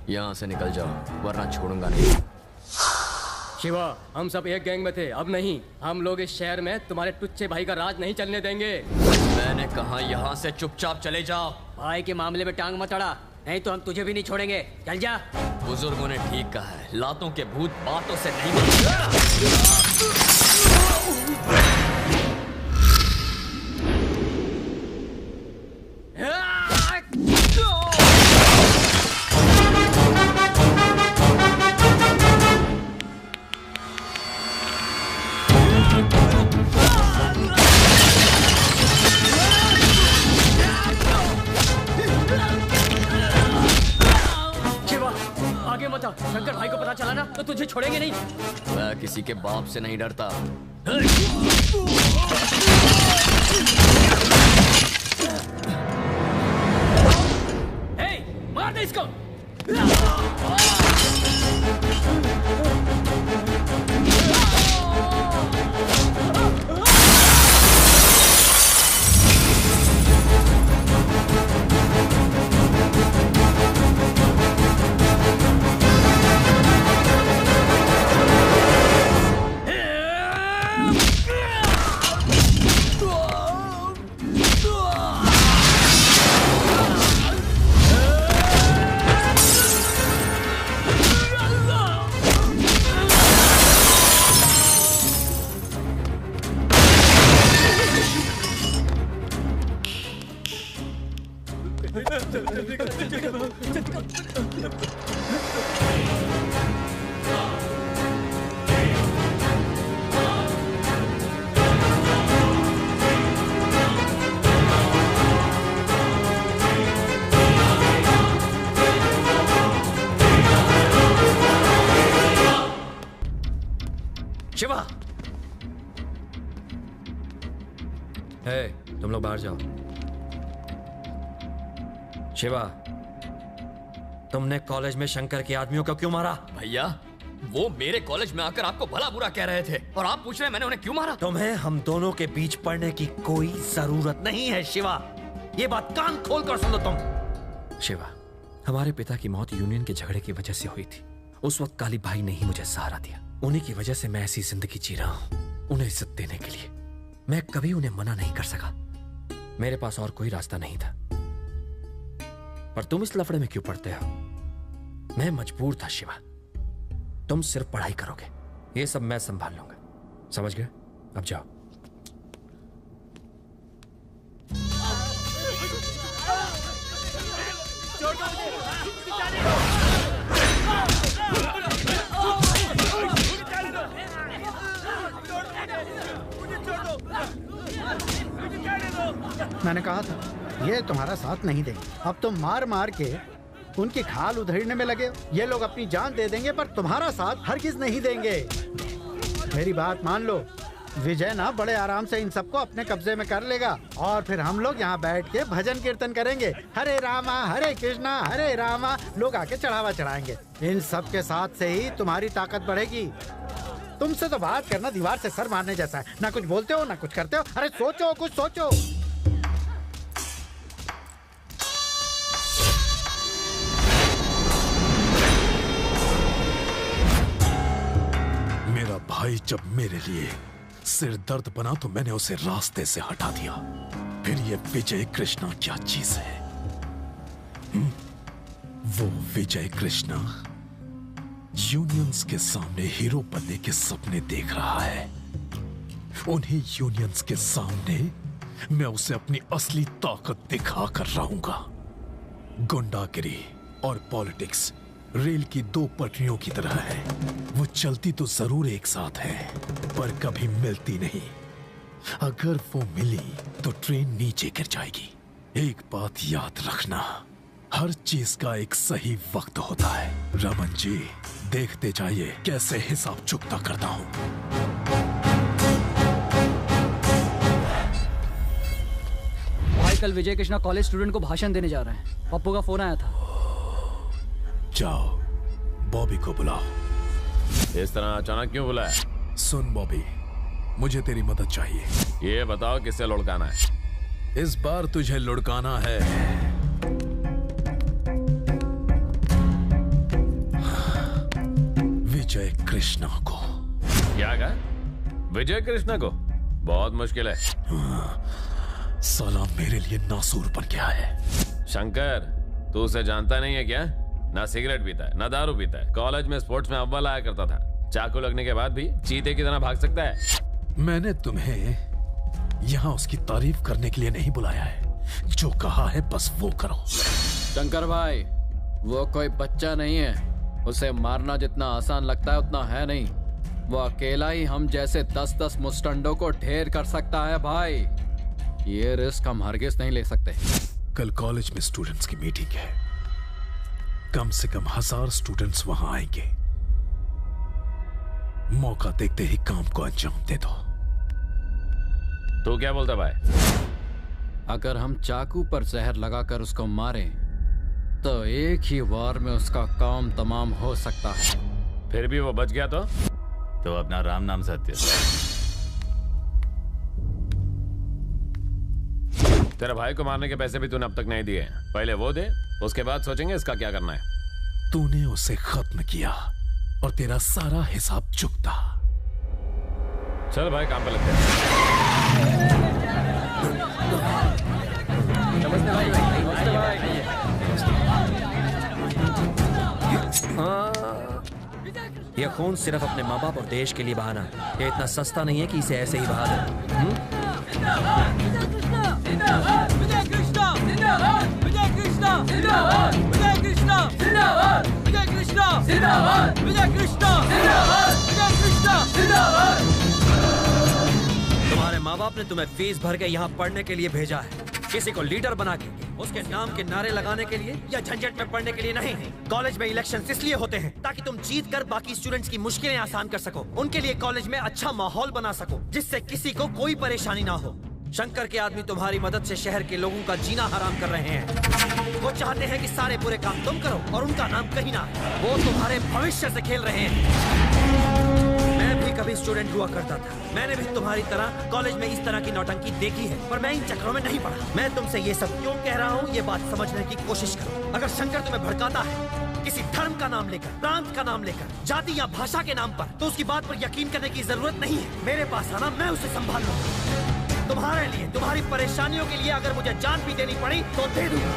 यहां से निकल जाओ वरना छोड़ूंगा नहीं। शिवा, हम सब एक गैंग में थे, अब नहीं। हम लोग इस शहर में तुम्हारे टुच्चे भाई का राज नहीं चलने देंगे। मैंने कहा यहाँ से चुपचाप चले जाओ। भाई के मामले में टांग मत अड़ा, नहीं तो हम तुझे भी नहीं छोड़ेंगे। चल जा। बुजुर्गों ने ठीक कहा है, लातों के भूत बातों से नहीं बनते। शंकर भाई को पता चला ना तो तुझे छोड़ेंगे नहीं। मैं किसी के बाप से नहीं डरता। मार दे इसको। शिवा, तुम लोग बाहर जाओ। शिवा, तुमने कॉलेज में शंकर के आदमियों को क्यों मारा? भैया, वो मेरे कॉलेज में आकर आपको भला बुरा कह रहे थे और आप पूछ रहे हैं मैंने उन्हें क्यों मारा? तुम्हें हम दोनों के बीच पड़ने की कोई जरूरत नहीं है शिवा। ये बात कान खोल कर सुन लो तुम। शिवा, हमारे पिता की मौत यूनियन के झगड़े की वजह से हुई थी। उस वक्त काली भाई ने ही मुझे सहारा दिया। उन्हीं की वजह से मैं ऐसी जिंदगी जी रहा हूं। उन्हें इज्जत देने के लिए मैं कभी उन्हें मना नहीं कर सका। मेरे पास और कोई रास्ता नहीं था। पर तुम इस लफड़े में क्यों पड़ते हो? मैं मजबूर था शिवा। तुम सिर्फ पढ़ाई करोगे, ये सब मैं संभाल लूंगा। समझ गए? अब जाओ। मैंने कहा था ये तुम्हारा साथ नहीं देंगे। अब तुम मार मार के उनकी खाल उधेड़ने में लगे। ये लोग अपनी जान दे देंगे पर तुम्हारा साथ हरगिज नहीं देंगे। मेरी बात मान लो। विजय ना बड़े आराम से इन सबको अपने कब्जे में कर लेगा और फिर हम लोग यहाँ बैठ के भजन कीर्तन करेंगे। हरे रामा हरे कृष्णा हरे रामा। लोग आके चढ़ावा चढ़ाएंगे। इन सब के साथ से ही तुम्हारी ताकत बढ़ेगी। तुमसे तो बात करना दीवार से सर मारने जैसा है। ना कुछ बोलते हो ना कुछ करते हो। अरे सोचो, कुछ सोचो। मेरा भाई जब मेरे लिए सिर दर्द बना तो मैंने उसे रास्ते से हटा दिया। फिर ये विजय कृष्णा क्या चीज है? वो विजय कृष्णा यूनियंस के सामने हीरो बनने के सपने देख रहा है। उन्हीं यूनियंस के सामने मैं उसे अपनी असली ताकत दिखा कर रहूंगा। गुंडागिरी और पॉलिटिक्स रेल की दो पटरियों की तरह है। वो चलती तो जरूर एक साथ है, पर कभी मिलती नहीं। अगर वो मिली तो ट्रेन नीचे गिर जाएगी। एक बात याद रखना, हर चीज का एक सही वक्त होता है। रमन जी, देखते जाइए कैसे हिसाब चुकता करता हूं। भाई कल विजय कृष्णा कॉलेज स्टूडेंट को भाषण देने जा रहे हैं। पप्पू का फोन आया था। जाओ बॉबी को बुलाओ। इस तरह अचानक क्यों बुलाया? सुन बॉबी, मुझे तेरी मदद चाहिए। ये बताओ किससे लुढ़काना है? इस बार तुझे लुढ़काना है विजय कृष्णा को। क्या कहा? विजय कृष्णा को? बहुत मुश्किल है। साला मेरे लिए नासूर बन गया है। शंकर, तू उसे जानता नहीं है क्या? ना सिगरेट पीता है, ना दारू पीता है। कॉलेज में स्पोर्ट्स में अव्वल आया करता था। चाकू लगने के बाद भी चीते की तरह भाग सकता है। मैंने तुम्हें यहाँ उसकी तारीफ करने के लिए नहीं बुलाया है। जो कहा है बस वो करो। शंकर भाई, वो कोई बच्चा नहीं है। उसे मारना जितना आसान लगता है उतना है नहीं। वो अकेला ही हम जैसे 10-10 मुस्टंडों को ढेर कर सकता है भाई। ये रिस्क हम हरगिज नहीं ले सकते। कल कॉलेज में स्टूडेंट्स की मीटिंग है। कम से कम 1000 स्टूडेंट्स वहां आएंगे। मौका देखते ही काम को अंजाम दे दो। तू क्या बोलता भाई? अगर हम चाकू पर जहर लगाकर उसको मारें तो एक ही वार में उसका काम तमाम हो सकता है। फिर भी वो बच गया तो अपना राम नाम सत्य। तेरे भाई को मारने के पैसे भी तूने अब तक नहीं दिए। पहले वो दे, उसके बाद सोचेंगे इसका क्या करना है। तूने उसे खत्म किया और तेरा सारा हिसाब चुकता। चल भाई, काम पे लगते हैं। नमस्ते भाई। नमस्ते भाई। यह खून सिर्फ अपने माँ बाप और देश के लिए बहाना है। यह इतना सस्ता नहीं है कि इसे ऐसे ही बहा दे। तुम्हारे माँ बाप ने तुम्हें फीस भर के यहाँ पढ़ने के लिए भेजा है। किसी को लीडर बना के उसके नाम के नारे लगाने के लिए या झंझट में पढ़ने के लिए नहीं। कॉलेज में इलेक्शंस इसलिए होते हैं ताकि तुम जीत कर बाकी स्टूडेंट्स की मुश्किलें आसान कर सको। उनके लिए कॉलेज में अच्छा माहौल बना सको जिससे किसी को कोई परेशानी ना हो। शंकर के आदमी तुम्हारी मदद से शहर के लोगों का जीना हराम कर रहे हैं। वो चाहते हैं कि सारे बुरे काम तुम करो और उनका नाम कहीं ना। वो तुम्हारे भविष्य से खेल रहे हैं। मैं भी कभी स्टूडेंट हुआ करता था। मैंने भी तुम्हारी तरह कॉलेज में इस तरह की नौटंकी देखी है, पर मैं इन चक्रों में नहीं पड़ा। मैं तुमसे ये सब क्यों कह रहा हूँ, ये बात समझने की कोशिश करो। अगर शंकर तुम्हें भड़काता है किसी धर्म का नाम लेकर, प्रांत का नाम लेकर, जाति या भाषा के नाम पर, तो उसकी बात पर यकीन करने की जरूरत नहीं है। मेरे पास आना, मैं उसे संभाल लूंगा। तुम्हारे लिए, तुम्हारी परेशानियों के लिए अगर मुझे जान भी देनी पड़ी तो दे दूंगा।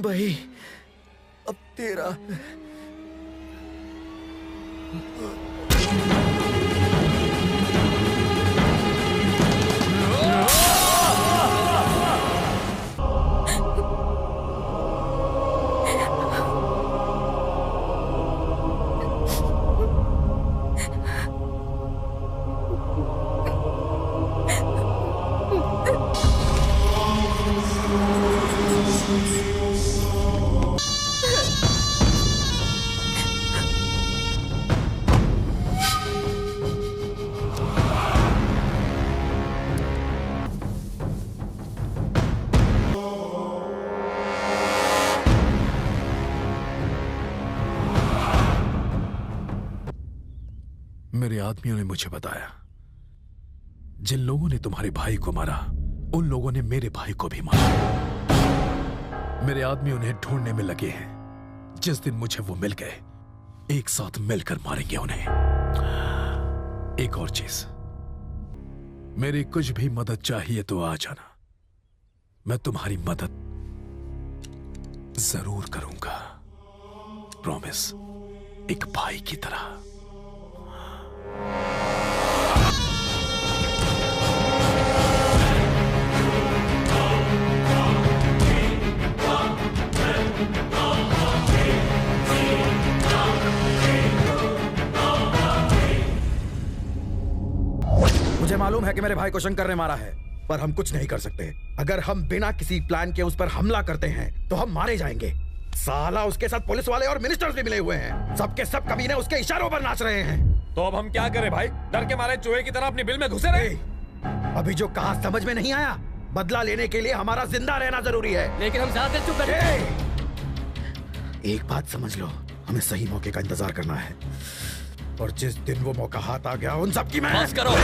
मुंबई अब तेरा। मेरे आदमियों ने मुझे बताया, जिन लोगों ने तुम्हारे भाई को मारा उन लोगों ने मेरे भाई को भी मारा। मेरे आदमी उन्हें ढूंढने में लगे हैं। जिस दिन मुझे वो मिल गए, एक साथ मिलकर मारेंगे उन्हें। एक और चीज, मेरी कुछ भी मदद चाहिए तो आ जाना, मैं तुम्हारी मदद जरूर करूंगा। प्रॉमिस, एक भाई की तरह। मुझे मालूम है कि मेरे भाई को शंकर ने मारा है, पर हम कुछ नहीं कर सकते। अगर हम बिना किसी प्लान के उस पर हमला करते हैं तो हम मारे जाएंगे। साला उसके साथ पुलिस वाले और मिनिस्टर्स भी मिले हुए हैं। सबके सब कमीने उसके इशारों पर नाच रहे हैं। तो अब हम क्या करें भाई? डर के मारे चूहे की तरह अपनी बिल में घुसे रहे। अभी जो कहा समझ में नहीं आया? बदला लेने के लिए हमारा जिंदा रहना जरूरी है। लेकिन हम ज्यादा चुप बैठे। एक बात समझ लो, हमें सही मौके का इंतजार करना है, और जिस दिन वो मौका हाथ आ गया उन सबकी मैं। बस करो।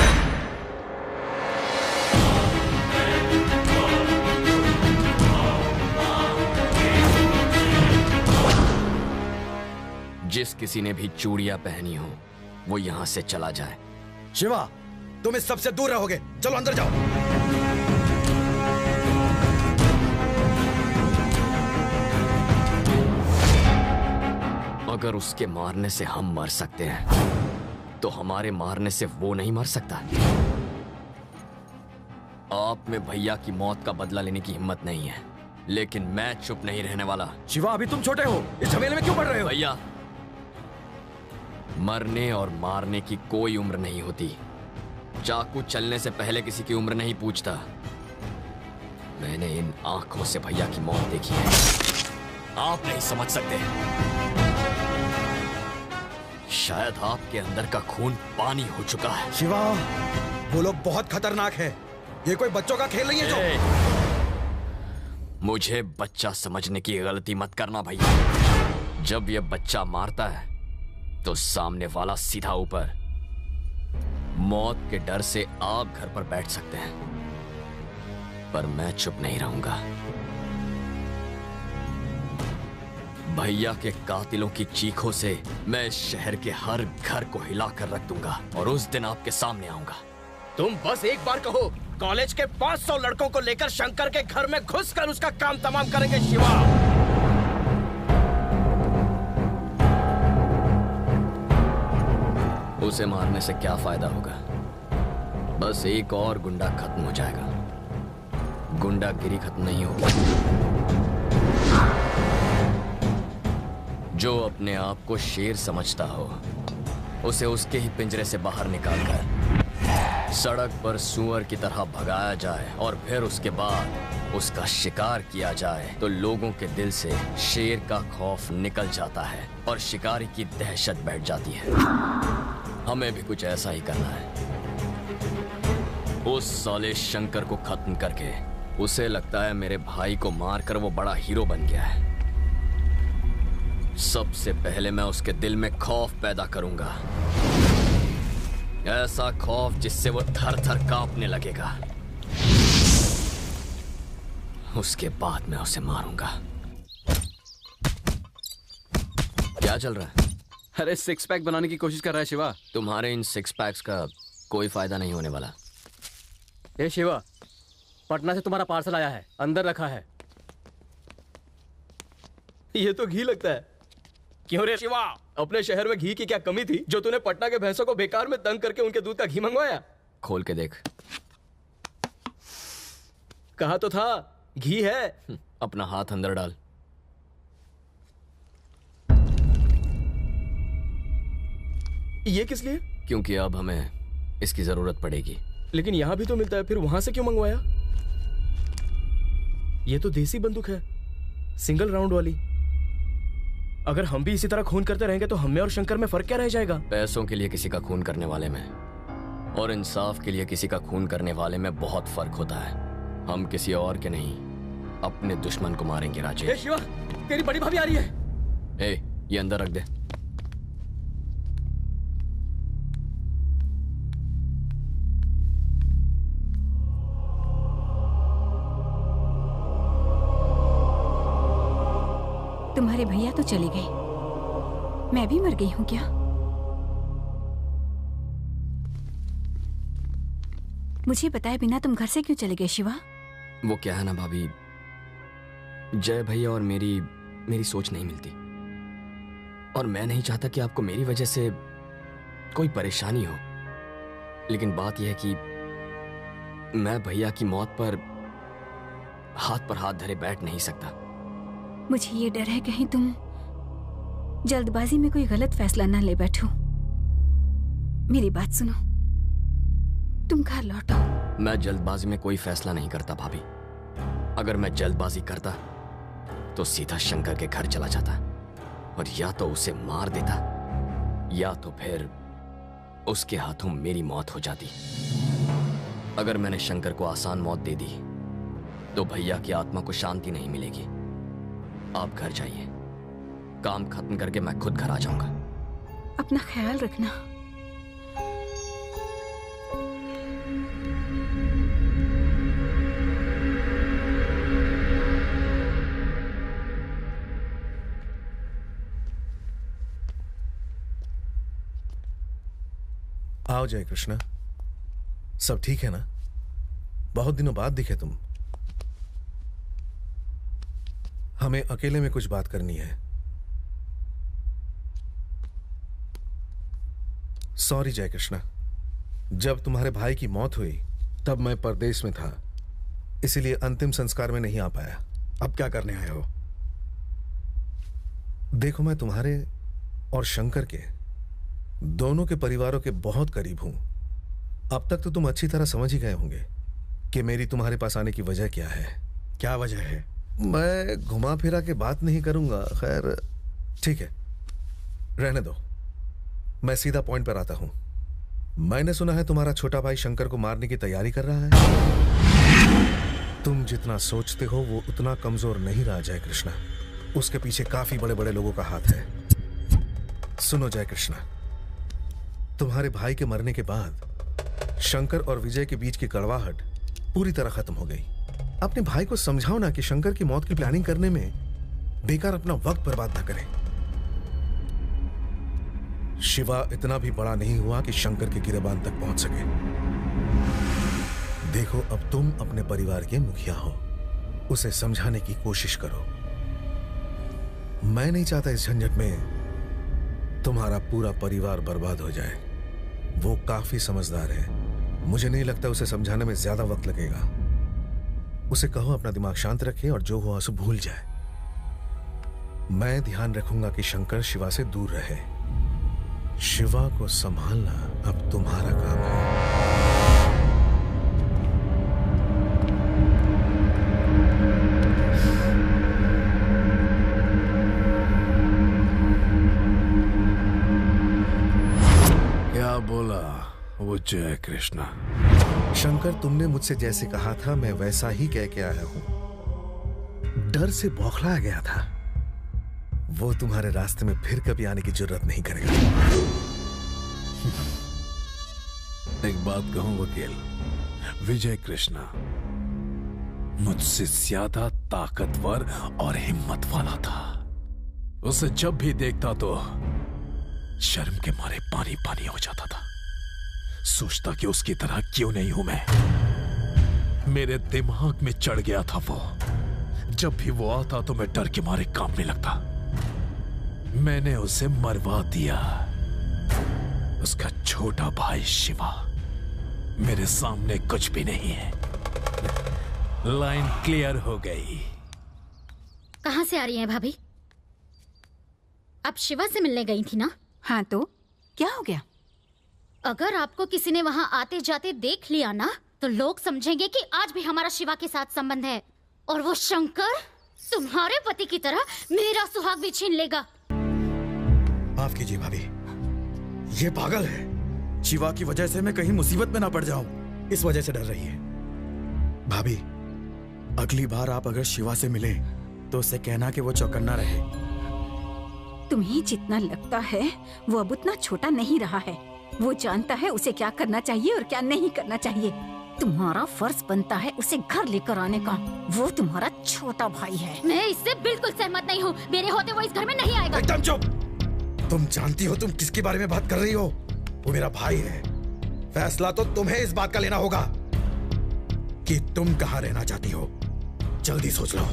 जिस किसी ने भी चूड़ियां पहनी हो वो यहां से चला जाए। शिवा, तुम इस सबसे दूर रहोगे। चलो अंदर जाओ। अगर उसके मारने से हम मर सकते हैं तो हमारे मारने से वो नहीं मर सकता। आप में भैया की मौत का बदला लेने की हिम्मत नहीं है, लेकिन मैं चुप नहीं रहने वाला। शिवा, अभी तुम छोटे हो, इस झमेले में क्यों पड़ रहे हो? भैया, मरने और मारने की कोई उम्र नहीं होती। चाकू चलने से पहले किसी की उम्र नहीं पूछता। मैंने इन आंखों से भैया की मौत देखी है, आप नहीं समझ सकते। शायद आपके अंदर का खून पानी हो चुका है। शिवा, वो लोग बहुत खतरनाक है। ये कोई बच्चों का खेल नहीं है जो। मुझे बच्चा समझने की गलती मत करना भैया। जब ये बच्चा मारता है तो सामने वाला सीधा ऊपर। मौत के डर से आप घर पर बैठ सकते हैं, पर मैं चुप नहीं रहूंगा। भैया के कातिलों की चीखों से मैं इस शहर के हर घर को हिलाकर रख दूंगा, और उस दिन आपके सामने आऊंगा। तुम बस एक बार कहो, कॉलेज के 500 लड़कों को लेकर शंकर के घर में घुसकर उसका काम तमाम करेंगे। शिवा, उसे मारने से क्या फायदा होगा? बस एक और गुंडा खत्म हो जाएगा। गुंडागिरी खत्म नहीं होगी। जो अपने आप को शेर समझता हो उसे उसके ही पिंजरे से बाहर निकालकर सड़क पर सूअर की तरह भगाया जाए और फिर उसके बाद उसका शिकार किया जाए तो लोगों के दिल से शेर का खौफ निकल जाता है और शिकारी की दहशत बैठ जाती है। हमें भी कुछ ऐसा ही करना है। उस साले शंकर को खत्म करके उसे लगता है मेरे भाई को मारकर वो बड़ा हीरो बन गया है। सबसे पहले मैं उसके दिल में खौफ पैदा करूंगा, ऐसा खौफ जिससे वो थर थर कांपने लगेगा। उसके बाद मैं उसे मारूंगा। क्या चल रहा है? अरे सिक्स पैक बनाने की कोशिश कर रहा है शिवा। तुम्हारे इन सिक्स पैक्स का कोई फायदा नहीं होने वाला। ए शिवा, पटना से तुम्हारा पार्सल आया है, अंदर रखा है। ये तो घी लगता है। क्यों रे शिवा, अपने शहर में घी की क्या कमी थी जो तूने पटना के भैंसों को बेकार में तंग करके उनके दूध का घी मंगवाया? खोल के देख। कहा तो था घी है। अपना हाथ अंदर डाल। ये किस लिए? क्योंकि अब हमें इसकी जरूरत पड़ेगी। लेकिन यहां भी तो मिलता है, फिर वहां से क्यों मंगवाया? ये तो देसी बंदूक है, सिंगल राउंड वाली। अगर हम भी इसी तरह खून करते रहेंगे तो हमें और शंकर में फर्क क्या रह जाएगा? पैसों के लिए किसी का खून करने वाले में और इंसाफ के लिए किसी का खून करने वाले में बहुत फर्क होता है। हम किसी और के नहीं, अपने दुश्मन को मारेंगे राजेश। शिवा, तेरी बड़ी भाभी आ रही है। ये अंदर रख दे। तुम्हारे भैया तो चले गए, मैं भी मर गई हूँ क्या? मुझे बताए बिना तुम घर से क्यों चले गए शिवा? वो क्या है ना भाभी, जय भैया और मेरी सोच नहीं मिलती, और मैं नहीं चाहता कि आपको मेरी वजह से कोई परेशानी हो। लेकिन बात यह है कि मैं भैया की मौत पर हाथ धरे बैठ नहीं सकता। मुझे ये डर है कहीं तुम जल्दबाजी में कोई गलत फैसला ना ले बैठो। मेरी बात सुनो, तुम घर लौटो। मैं जल्दबाजी में कोई फैसला नहीं करता भाभी। अगर मैं जल्दबाजी करता तो सीधा शंकर के घर चला जाता और या तो उसे मार देता या तो फिर उसके हाथों मेरी मौत हो जाती। अगर मैंने शंकर को आसान मौत दे दी तो भैया की आत्मा को शांति नहीं मिलेगी। आप घर जाइए, काम खत्म करके मैं खुद घर आ जाऊंगा। अपना ख्याल रखना। आओ जय कृष्णा, सब ठीक है ना? बहुत दिनों बाद दिखे तुम। हमें अकेले में कुछ बात करनी है। सॉरी जय कृष्णा, जब तुम्हारे भाई की मौत हुई तब मैं परदेश में था, इसीलिए अंतिम संस्कार में नहीं आ पाया। अब क्या करने आए हो? देखो, मैं तुम्हारे और शंकर के दोनों के परिवारों के बहुत करीब हूं। अब तक तो तुम अच्छी तरह समझ ही गए होंगे कि मेरी तुम्हारे पास आने की वजह क्या है। क्या वजह है? मैं घुमा फिरा के बात नहीं करूंगा। खैर ठीक है, रहने दो, मैं सीधा पॉइंट पर आता हूं। मैंने सुना है तुम्हारा छोटा भाई शंकर को मारने की तैयारी कर रहा है। तुम जितना सोचते हो वो उतना कमजोर नहीं रहा जय कृष्णा। उसके पीछे काफी बड़े बड़े लोगों का हाथ है। सुनो जय कृष्णा, तुम्हारे भाई के मरने के बाद शंकर और विजय के बीच की कड़वाहट पूरी तरह खत्म हो गई। अपने भाई को समझाओ ना कि शंकर की मौत की प्लानिंग करने में बेकार अपना वक्त बर्बाद ना करे। शिवा इतना भी बड़ा नहीं हुआ कि शंकर के गिरेबान तक पहुंच सके। देखो, अब तुम अपने परिवार के मुखिया हो, उसे समझाने की कोशिश करो। मैं नहीं चाहता इस झंझट में तुम्हारा पूरा परिवार बर्बाद हो जाए। वो काफी समझदार है, मुझे नहीं लगता उसे समझाने में ज्यादा वक्त लगेगा। उसे कहो अपना दिमाग शांत रखे और जो हुआ उसे भूल जाए। मैं ध्यान रखूंगा कि शंकर शिवा से दूर रहे। शिवा को संभालना अब तुम्हारा काम है। क्या बोला वो जय कृष्णा? शंकर, तुमने मुझसे जैसे कहा था मैं वैसा ही कह के आया हूं। डर से बौखलाया गया था। वो तुम्हारे रास्ते में फिर कभी आने की जरूरत नहीं करेगा। एक बात कहूं वकील, विजय कृष्णा मुझसे ज्यादा ताकतवर और हिम्मत वाला था। उसे जब भी देखता तो शर्म के मारे पानी पानी हो जाता था। सोचता कि उसकी तरह क्यों नहीं हूं मैं। मेरे दिमाग में चढ़ गया था वो। जब भी वो आता तो मैं डर के मारे कांपने लगता। मैंने उसे मरवा दिया। उसका छोटा भाई शिवा मेरे सामने कुछ भी नहीं है। लाइन क्लियर हो गई। कहाँ से आ रही हैं भाभी? आप शिवा से मिलने गई थी ना? हाँ, तो क्या हो गया? अगर आपको किसी ने वहाँ आते जाते देख लिया ना, तो लोग समझेंगे कि आज भी हमारा शिवा के साथ संबंध है, और वो शंकर तुम्हारे पति की तरह मेरा सुहाग भी छीन लेगा। माफ कीजिए भाभी, ये पागल है। शिवा की वजह से मैं कहीं मुसीबत में ना पड़ जाऊं, इस वजह से डर रही है। भाभी, अगली बार आप अगर शिवा से मिले तो उससे कहना कि वो चौकन्ना रहे। तुम्हें जितना लगता है वो अब उतना छोटा नहीं रहा है। वो जानता है उसे क्या करना चाहिए और क्या नहीं करना चाहिए। तुम्हारा फर्ज बनता है उसे घर लेकर आने का। वो तुम्हारा छोटा भाई है। मैं इससे बिल्कुल सहमत नहीं हूँ। मेरे होते वो इस घर में नहीं आएगा। एकदम चुप। तुम जानती हो तुम किसके बारे में बात कर रही हो? वो मेरा भाई है। फैसला तो तुम्हें इस बात का लेना होगा कि तुम कहाँ रहना चाहती हो। जल्दी सोच लो।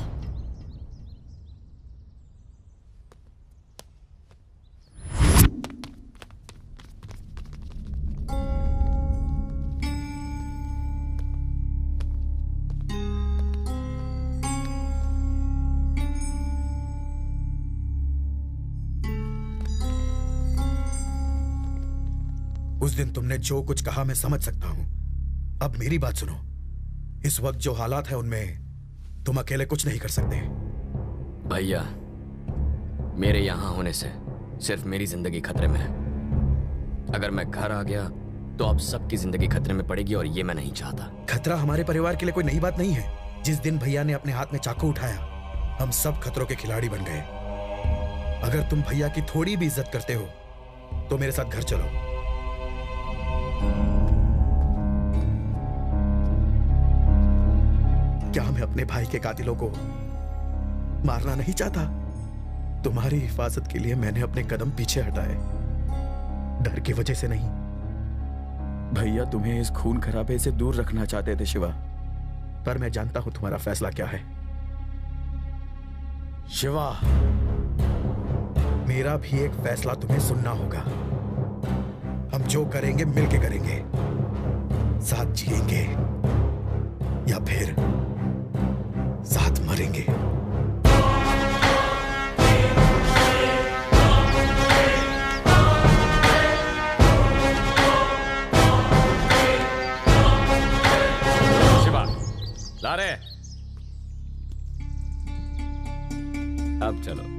उस दिन तुमने जो कुछ कहा मैं समझ सकता हूं। अब मेरी बात सुनो। इस वक्त जो हालात है उनमें तुम अकेले कुछ नहीं कर सकते। भैया, मेरे यहां होने से सिर्फ मेरी जिंदगी खतरे में है। अगर मैं घर आ गया तो अब सबकी जिंदगी खतरे में पड़ेगी, और ये मैं नहीं चाहता। खतरा हमारे परिवार के लिए कोई नई बात नहीं है। जिस दिन भैया ने अपने हाथ में चाकू उठाया, हम सब खतरों के खिलाड़ी बन गए। अगर तुम भैया की थोड़ी भी इज्जत करते हो तो मेरे साथ घर चलो। क्या मैं अपने भाई के कातिलों को मारना नहीं चाहता? तुम्हारी हिफाजत के लिए मैंने अपने कदम पीछे हटाए, डर की वजह से नहीं। भैया तुम्हें इस खून खराबे से दूर रखना चाहते थे शिवा, पर मैं जानता हूं तुम्हारा फैसला क्या है। शिवा, मेरा भी एक फैसला तुम्हें सुनना होगा। हम जो करेंगे मिलके करेंगे, साथ जिएंगे या फिर साथ मरेंगे। शिवा, ला रहे। अब चलो।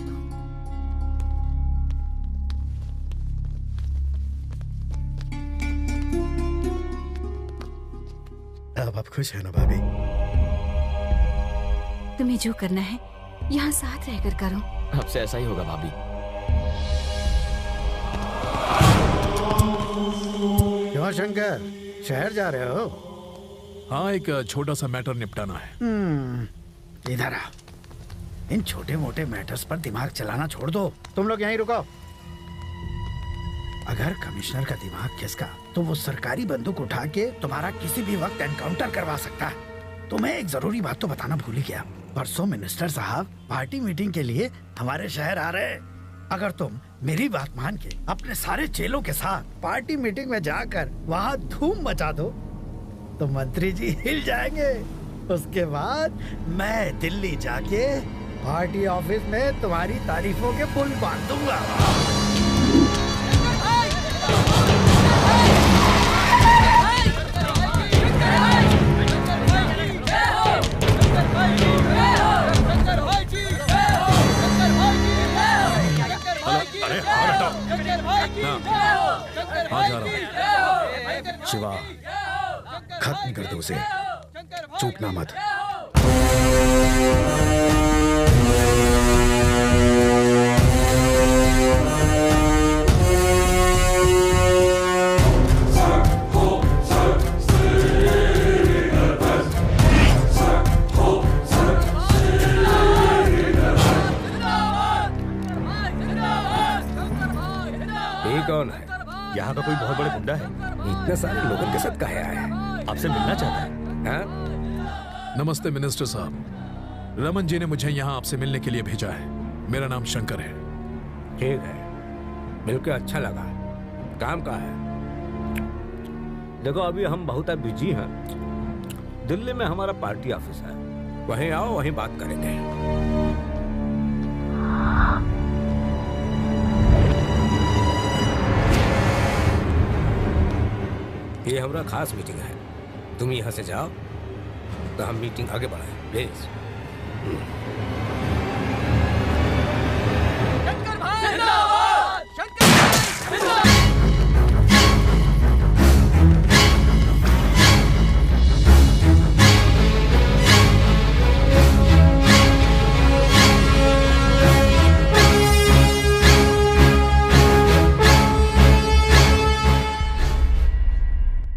अब आप खुश है ना भाभी? तुम्हें जो करना है यहाँ साथ रहकर करो। अब से ऐसा ही होगा भाभी। क्यों शंकर, शहर जा रहे हो? हाँ, एक छोटा सा मैटर निपटाना है। इधर आ। इन छोटे मोटे मैटर्स पर दिमाग चलाना छोड़ दो। तुम लोग यहीं रुको। अगर कमिश्नर का दिमाग खिसका तो वो सरकारी बंदूक उठा के तुम्हारा किसी भी वक्त एनकाउंटर करवा सकता है। तुम्हें एक जरूरी बात तो बताना भूल ही गया। परसों मिनिस्टर साहब पार्टी मीटिंग के लिए हमारे शहर आ रहे हैं। अगर तुम मेरी बात मान के अपने सारे चेलों के साथ पार्टी मीटिंग में जाकर वहाँ धूम मचा दो तो मंत्री जी हिल जाएंगे। उसके बाद मैं दिल्ली जाके पार्टी ऑफिस में तुम्हारी तारीफों के पुल बांध दूंगा। शिवा, खत्म कर दो उसे, चूकना मत। कौन है? यहाँ का कोई बहुत बड़े गुंडा है। इतने सारे लोगों के साथ काहे आया है? आपसे मिलना चाहता है। नमस्ते मिनिस्टर साहब। रमन जी ने मुझे यहाँ आपसे मिलने के लिए भेजा है। मेरा नाम शंकर है। ठीक है, मिलकर अच्छा लगा। काम का है? देखो अभी हम बहुत बिजी हैं। दिल्ली में हमारा पार्टी ऑफिस है, वहीं आओ, वहीं बात करेंगे। ये हमारा खास मीटिंग है, तुम यहाँ से जाओ तो हम मीटिंग आगे बढ़ाएं, प्लीज। शंकर भाई जिंदाबाद! शंकर भाई जिंदाबाद!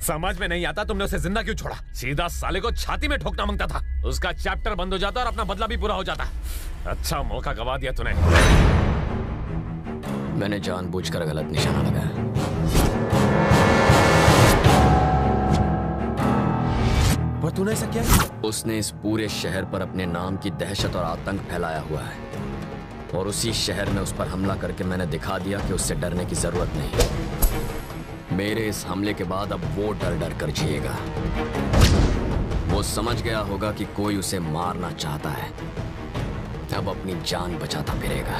समझ में नहीं आता तुमने उसे जिंदा क्यों छोड़ा? सीधा साले को छाती में ठोकना मांगता था, उसका चैप्टर बंद हो जाता और अपना बदला भी पूरा हो जाता। अच्छा मौका गवा दिया तूने। मैंने जानबूझकर गलत निशाना लगाया। पर तूने ऐसा क्या? उसने इस पूरे शहर पर अपने नाम की दहशत और आतंक फैलाया हुआ है, और उसी शहर में उस पर हमला करके मैंने दिखा दिया कि उससे डरने की जरूरत नहीं। मेरे इस हमले के बाद अब वो डर डर कर जिएगा। वो समझ गया होगा कि कोई उसे मारना चाहता है, अब अपनी जान बचाता फिरेगा।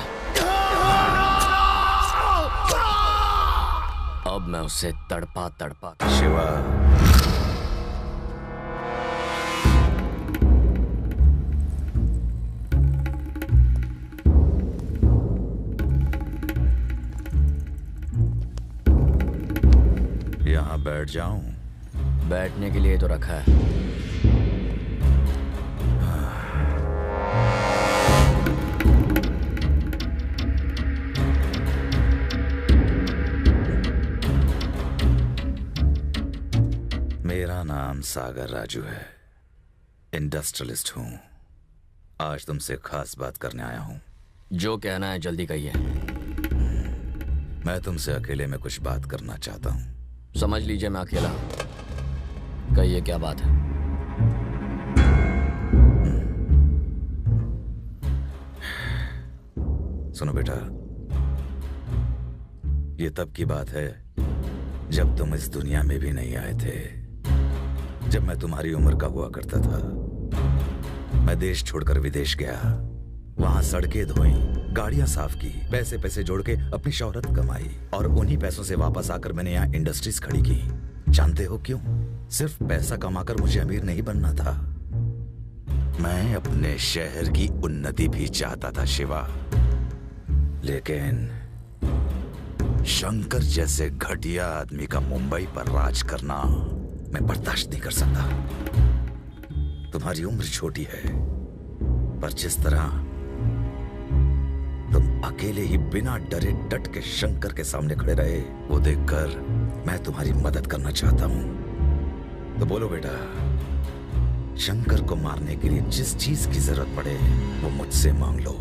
अब मैं उसे तड़पा तड़पा शिवा, यहाँ बैठ जाऊं? बैठने के लिए तो रखा है। मेरा नाम सागर राजू है, इंडस्ट्रियलिस्ट हूं। आज तुमसे खास बात करने आया हूं। जो कहना है जल्दी कहिए। मैं तुमसे अकेले में कुछ बात करना चाहता हूं। समझ लीजिए मैं अकेला हूं। कहिए क्या बात है? सुनो बेटा, ये तब की बात है जब तुम इस दुनिया में भी नहीं आए थे, जब मैं तुम्हारी उम्र का हुआ करता था। मैं देश छोड़कर विदेश गया, वहां सड़कें धोई, गाड़ियां साफ की, पैसे पैसे जोड़ के अपनी शोहरत कमाई, और उन्हीं पैसों से वापस आकर मैंने यहाँ इंडस्ट्रीज खड़ी की। जानते हो क्यों? सिर्फ पैसा कमाकर मुझे अमीर नहीं बनना था, मैं अपने शहर की उन्नति भी चाहता था शिवा। लेकिन शंकर जैसे घटिया आदमी का मुंबई पर राज करना मैं बर्दाश्त नहीं कर सकता। तुम्हारी उम्र छोटी है, पर जिस तरह तुम अकेले ही बिना डरे डट के शंकर के सामने खड़े रहे, वो देखकर मैं तुम्हारी मदद करना चाहता हूं। तो बोलो बेटा, शंकर को मारने के लिए जिस चीज की जरूरत पड़े वो मुझसे मांग लो।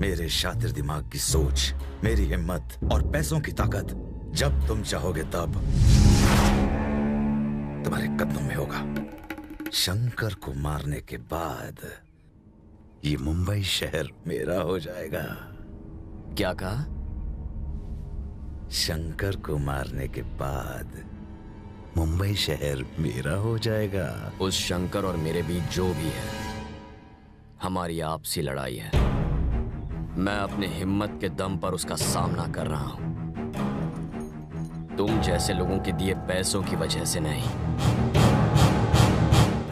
मेरे शातिर दिमाग की सोच, मेरी हिम्मत और पैसों की ताकत जब तुम चाहोगे तब तुम्हारे कदमों में होगा। शंकर को मारने के बाद ये मुंबई शहर मेरा हो जाएगा। क्या कहा? शंकर को मारने के बाद मुंबई शहर मेरा हो जाएगा। उस शंकर और मेरे बीच जो भी है, हमारी आपसी लड़ाई है। मैं अपने हिम्मत के दम पर उसका सामना कर रहा हूं, तुम जैसे लोगों के दिए पैसों की वजह से नहीं।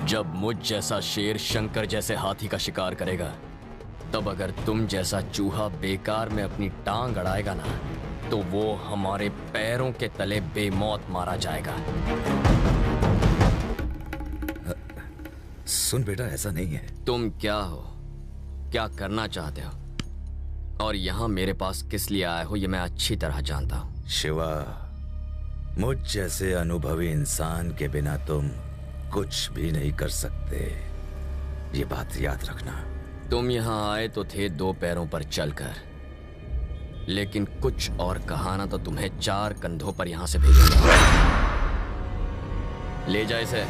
जब मुझ जैसा शेर शंकर जैसे हाथी का शिकार करेगा, तब अगर तुम जैसा चूहा बेकार में अपनी टांग अड़ाएगा ना, तो वो हमारे पैरों के तले बेमौत मारा जाएगा। सुन बेटा, ऐसा नहीं है। तुम क्या हो, क्या करना चाहते हो, और यहां मेरे पास किस लिए आए हो, ये मैं अच्छी तरह जानता हूं। शिवा, मुझ जैसे अनुभवी इंसान के बिना तुम कुछ भी नहीं कर सकते, ये बात याद रखना। तुम यहां आए तो थे दो पैरों पर चलकर, लेकिन कुछ और कहा ना तो तुम्हें 4 कंधों पर यहां से भेजूंगा। ले जा इसे।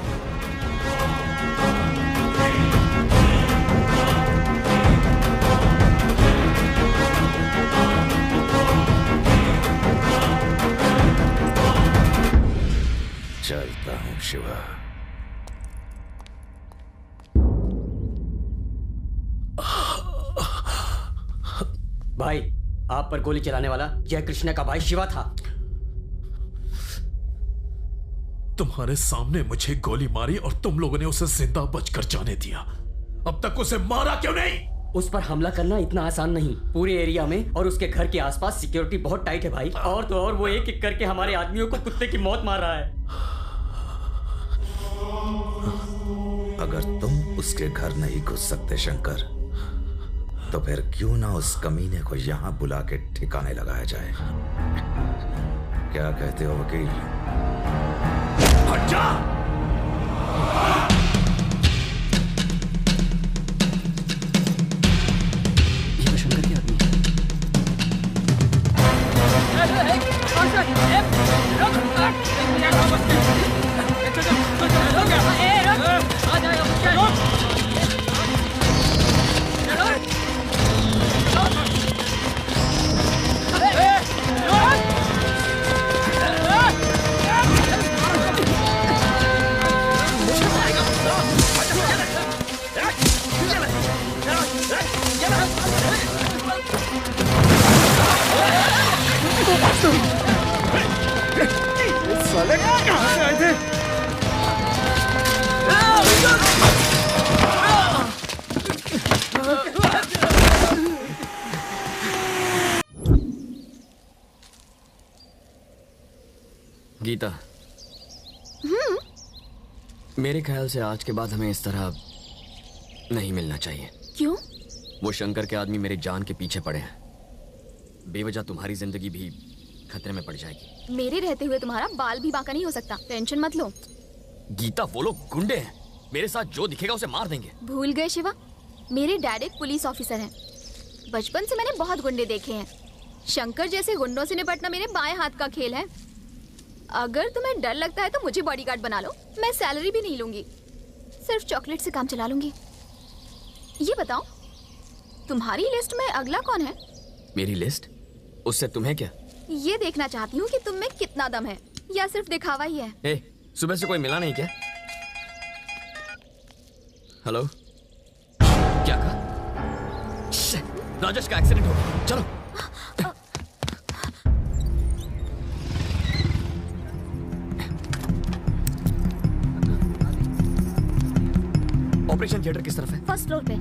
शिवा। भाई, आप पर गोली चलाने वाला जय कृष्णा का भाई शिवा था। तुम्हारे सामने मुझे गोली मारी और तुम लोगों ने उसे जिंदा बचकर जाने दिया। अब तक उसे मारा क्यों नहीं? उस पर हमला करना इतना आसान नहीं। पूरे एरिया में और उसके घर के आसपास सिक्योरिटी बहुत टाइट है भाई। और तो और वो एक एक करके हमारे आदमियों को कुत्ते की मौत मार रहा है। अगर तुम उसके घर नहीं घुस सकते शंकर, तो फिर क्यों ना उस कमीने को यहां बुला के ठिकाने लगाया जाए। क्या कहते हो वकील? हट जा! ये शंकर के आदमी साले कहां से आए थे? गीता, मेरे ख्याल से आज के बाद हमें इस तरह नहीं मिलना चाहिए। क्यों? वो शंकर के आदमी मेरे जान के पीछे पड़े हैं। बेवजह तुम्हारी जिंदगी भी खतरे में पड़ जाएगी। मेरे रहते हुए तुम्हारा बाल भी बांका नहीं हो सकता। टेंशन मत लो। गीता, वो लोग गुंडे हैं। मेरे साथ जो दिखेगा उसे मार देंगे। भूल गए शिवा, मेरे डैड एक पुलिस ऑफिसर हैं। बचपन से मैंने बहुत गुंडे देखे हैं। शंकर जैसे गुंडों से निपटना मेरे बाएं हाथ का खेल है। अगर तुम्हें डर लगता है तो मुझे बॉडीगार्ड बना लो। मैं सैलरी भी नहीं लूंगी, सिर्फ चॉकलेट से काम चला लूंगी। ये बताओ, तुम्हारी लिस्ट में अगला कौन है? मेरी लिस्ट? उससे तुम्हें क्या? ये देखना चाहती हूँ कि तुम में कितना दम है, या सिर्फ दिखावा ही है। ए, सुबह से कोई मिला नहीं क्या? हेलो? क्या कहा? शिट, राजेश का एक्सीडेंट हो गया। चलो। ऑपरेशन थिएटर किस तरफ है? फर्स्ट फ्लोर पे।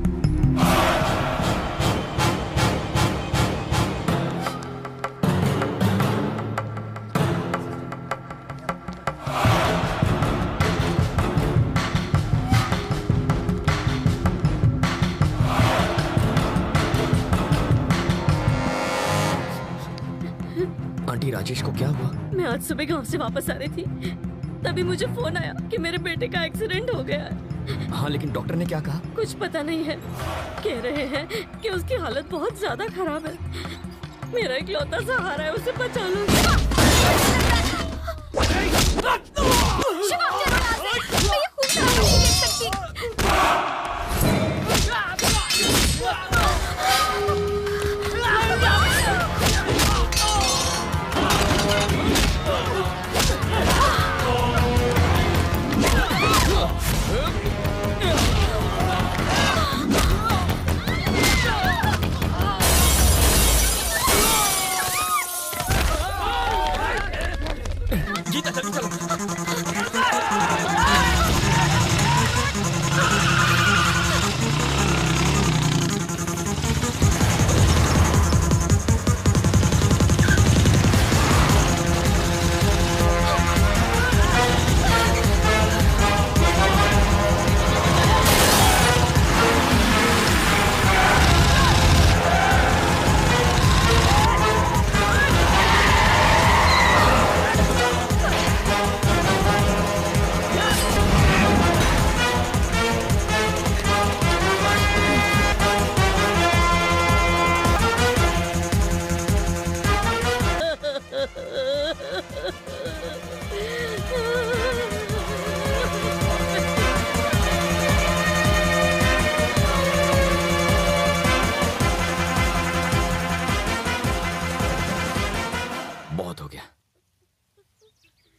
आंटी, राजेश को क्या हुआ? मैं आज सुबह गांव से वापस आ रही थी, तभी मुझे फोन आया कि मेरे बेटे का एक्सीडेंट हो गया है। हाँ, लेकिन डॉक्टर ने क्या कहा? कुछ पता नहीं है। कह रहे हैं कि उसकी हालत बहुत ज्यादा खराब है। मेरा इकलौता सहारा है, उसे बचा लो। गीता, जल्दी चलो।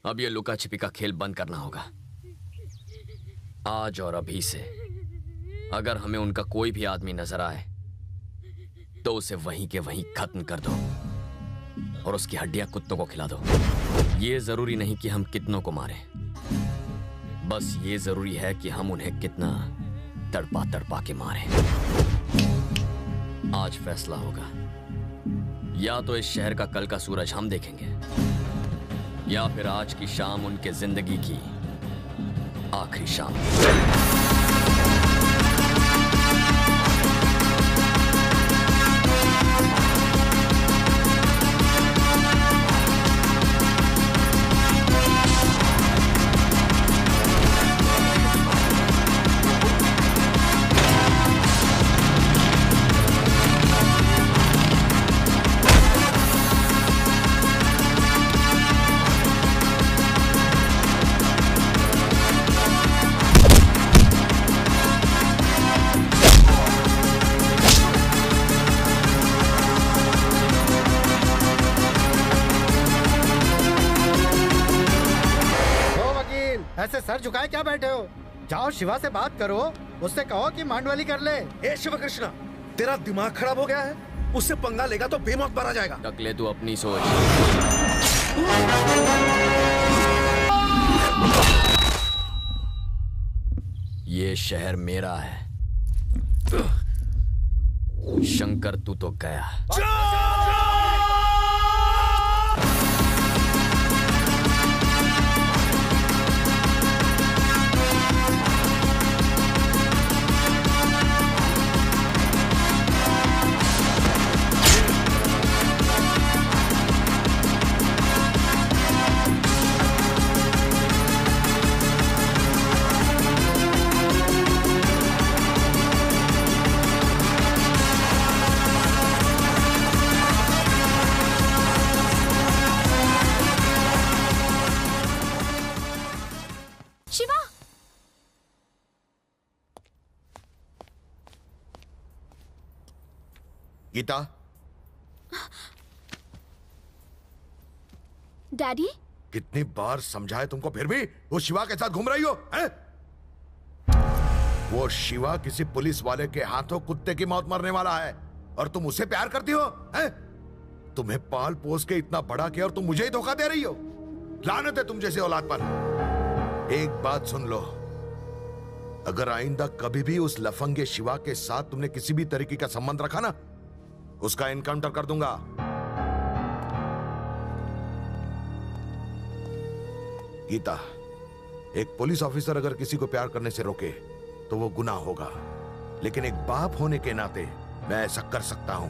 अब ये लुका छिपी का खेल बंद करना होगा। आज और अभी से अगर हमें उनका कोई भी आदमी नजर आए तो उसे वहीं के वहीं खत्म कर दो और उसकी हड्डियां कुत्तों को खिला दो। ये जरूरी नहीं कि हम कितनों को मारें, बस ये जरूरी है कि हम उन्हें कितना तड़पा तड़पा के मारें। आज फैसला होगा, या तो इस शहर का कल का सूरज हम देखेंगे या फिर आज की शाम उनके जिंदगी की आखिरी शाम। ऐसे सर झुकाए क्या बैठे हो? जाओ शिवा से बात करो, उससे कहो कि मांडवाली कर ले। ए शिव कृष्णा, तेरा दिमाग खराब हो गया है? उससे पंगा लेगा तो बेमौत मारा जाएगा। टकले तू अपनी सोच। ये शहर मेरा है। शंकर तू तो गया। गीता, डैडी, कितनी बार समझाए तुमको, फिर भी वो शिवा के साथ घूम रही हो हैं? वो शिवा किसी पुलिस वाले के हाथों कुत्ते की मौत मरने वाला है और तुम उसे प्यार करती हो हैं? तुम्हें पाल पोस के इतना बड़ा किया और तुम मुझे ही धोखा दे रही हो। लानत है तुम जैसे औलाद पर। एक बात सुन लो, अगर आइंदा कभी भी उस लफंगे शिवा के साथ तुमने किसी भी तरीके का संबंध रखा ना, उसका एनकाउंटर कर दूंगा। गीता, एक पुलिस ऑफिसर अगर किसी को प्यार करने से रोके तो वो गुनाह होगा, लेकिन एक बाप होने के नाते मैं ऐसा कर सकता हूं।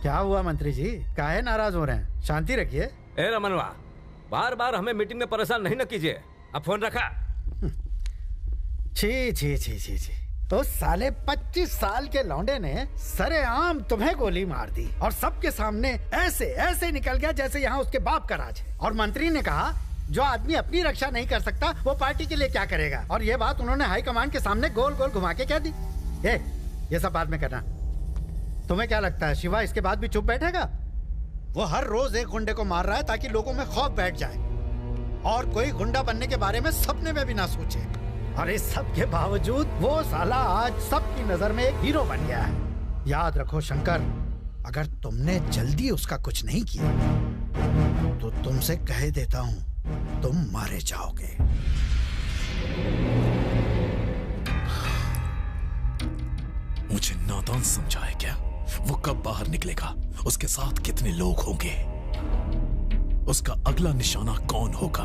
क्या हुआ मंत्री जी, काहे नाराज हो रहे हैं? शांति रखिए। ए रमनवा, बार बार हमें मीटिंग में परेशान नहीं न कीजिए। अब फोन रखा। छी छी छी छी छी, उस साले 25 साल के लौंडे ने सरेआम तुम्हें गोली मार दी और सबके सामने ऐसे ऐसे निकल गया जैसे यहाँ उसके बाप का राज है। और मंत्री ने कहा जो आदमी अपनी रक्षा नहीं कर सकता वो पार्टी के लिए क्या करेगा। और ये बात उन्होंने हाई कमांड के सामने गोल गोल घुमा के कह दी। ये सब बाद में करना। तुम्हें क्या लगता है शिवा इसके बाद भी चुप बैठेगा? वो हर रोज एक गुंडे को मार रहा है ताकि लोगों में खौफ बैठ जाए और कोई गुंडा बनने के बारे में सपने में भी ना सोचे। और इस सब के बावजूद वो साला आज सबकी नजर में एक हीरो बन गया है। याद रखो शंकर, अगर तुमने जल्दी उसका कुछ नहीं किया तो तुमसे कह देता हूं तुम मारे जाओगे। मुझे नादान समझा है क्या? वो कब बाहर निकलेगा, उसके साथ कितने लोग होंगे, उसका अगला निशाना कौन होगा,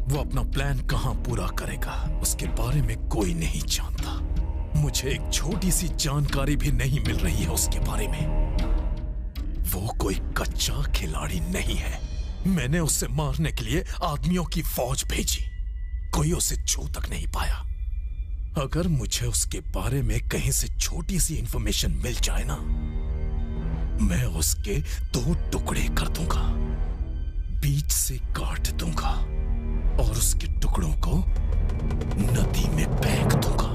वो अपना प्लान कहां पूरा करेगा, उसके बारे में कोई नहीं जानता। मुझे एक छोटी सी जानकारी भी नहीं मिल रही है उसके बारे में। वो कोई कच्चा खिलाड़ी नहीं है। मैंने उसे मारने के लिए आदमियों की फौज भेजी, कोई उसे छू तक नहीं पाया। अगर मुझे उसके बारे में कहीं से छोटी सी इंफॉर्मेशन मिल जाए ना, मैं उसके 2 टुकड़े कर दूंगा, बीच से काट दूंगा और उसके टुकड़ों को नदी में फेंक दूंगा।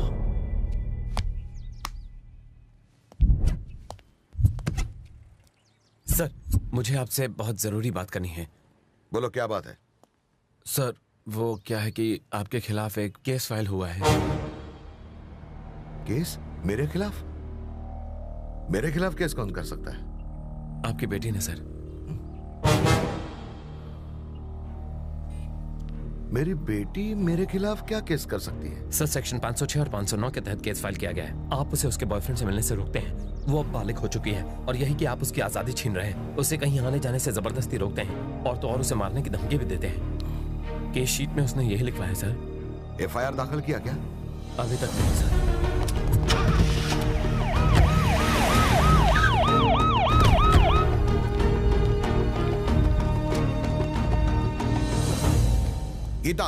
सर, मुझे आपसे बहुत जरूरी बात करनी है। बोलो, क्या बात है? सर, वो क्या है कि आपके खिलाफ एक केस फाइल हुआ है। केस? मेरे खिलाफ? मेरे खिलाफ केस कौन कर सकता है? आपकी बेटी ने सर। मेरी बेटी मेरे खिलाफ क्या केस कर सकती है? सर, सेक्शन 506 और 509 के तहत केस फाइल किया गया है। आप उसे उसके बॉयफ्रेंड से मिलने से रोकते हैं। वो अब बालिग हो चुकी है और यही कि आप उसकी आजादी छीन रहे हैं। उसे कहीं आने जाने से जबरदस्ती रोकते हैं और तो और उसे मारने की धमकी भी देते हैं। केस शीट में उसने यही लिखा है सर। एफआईआर दाखिल किया क्या? अभी तक नहीं सर। गीता,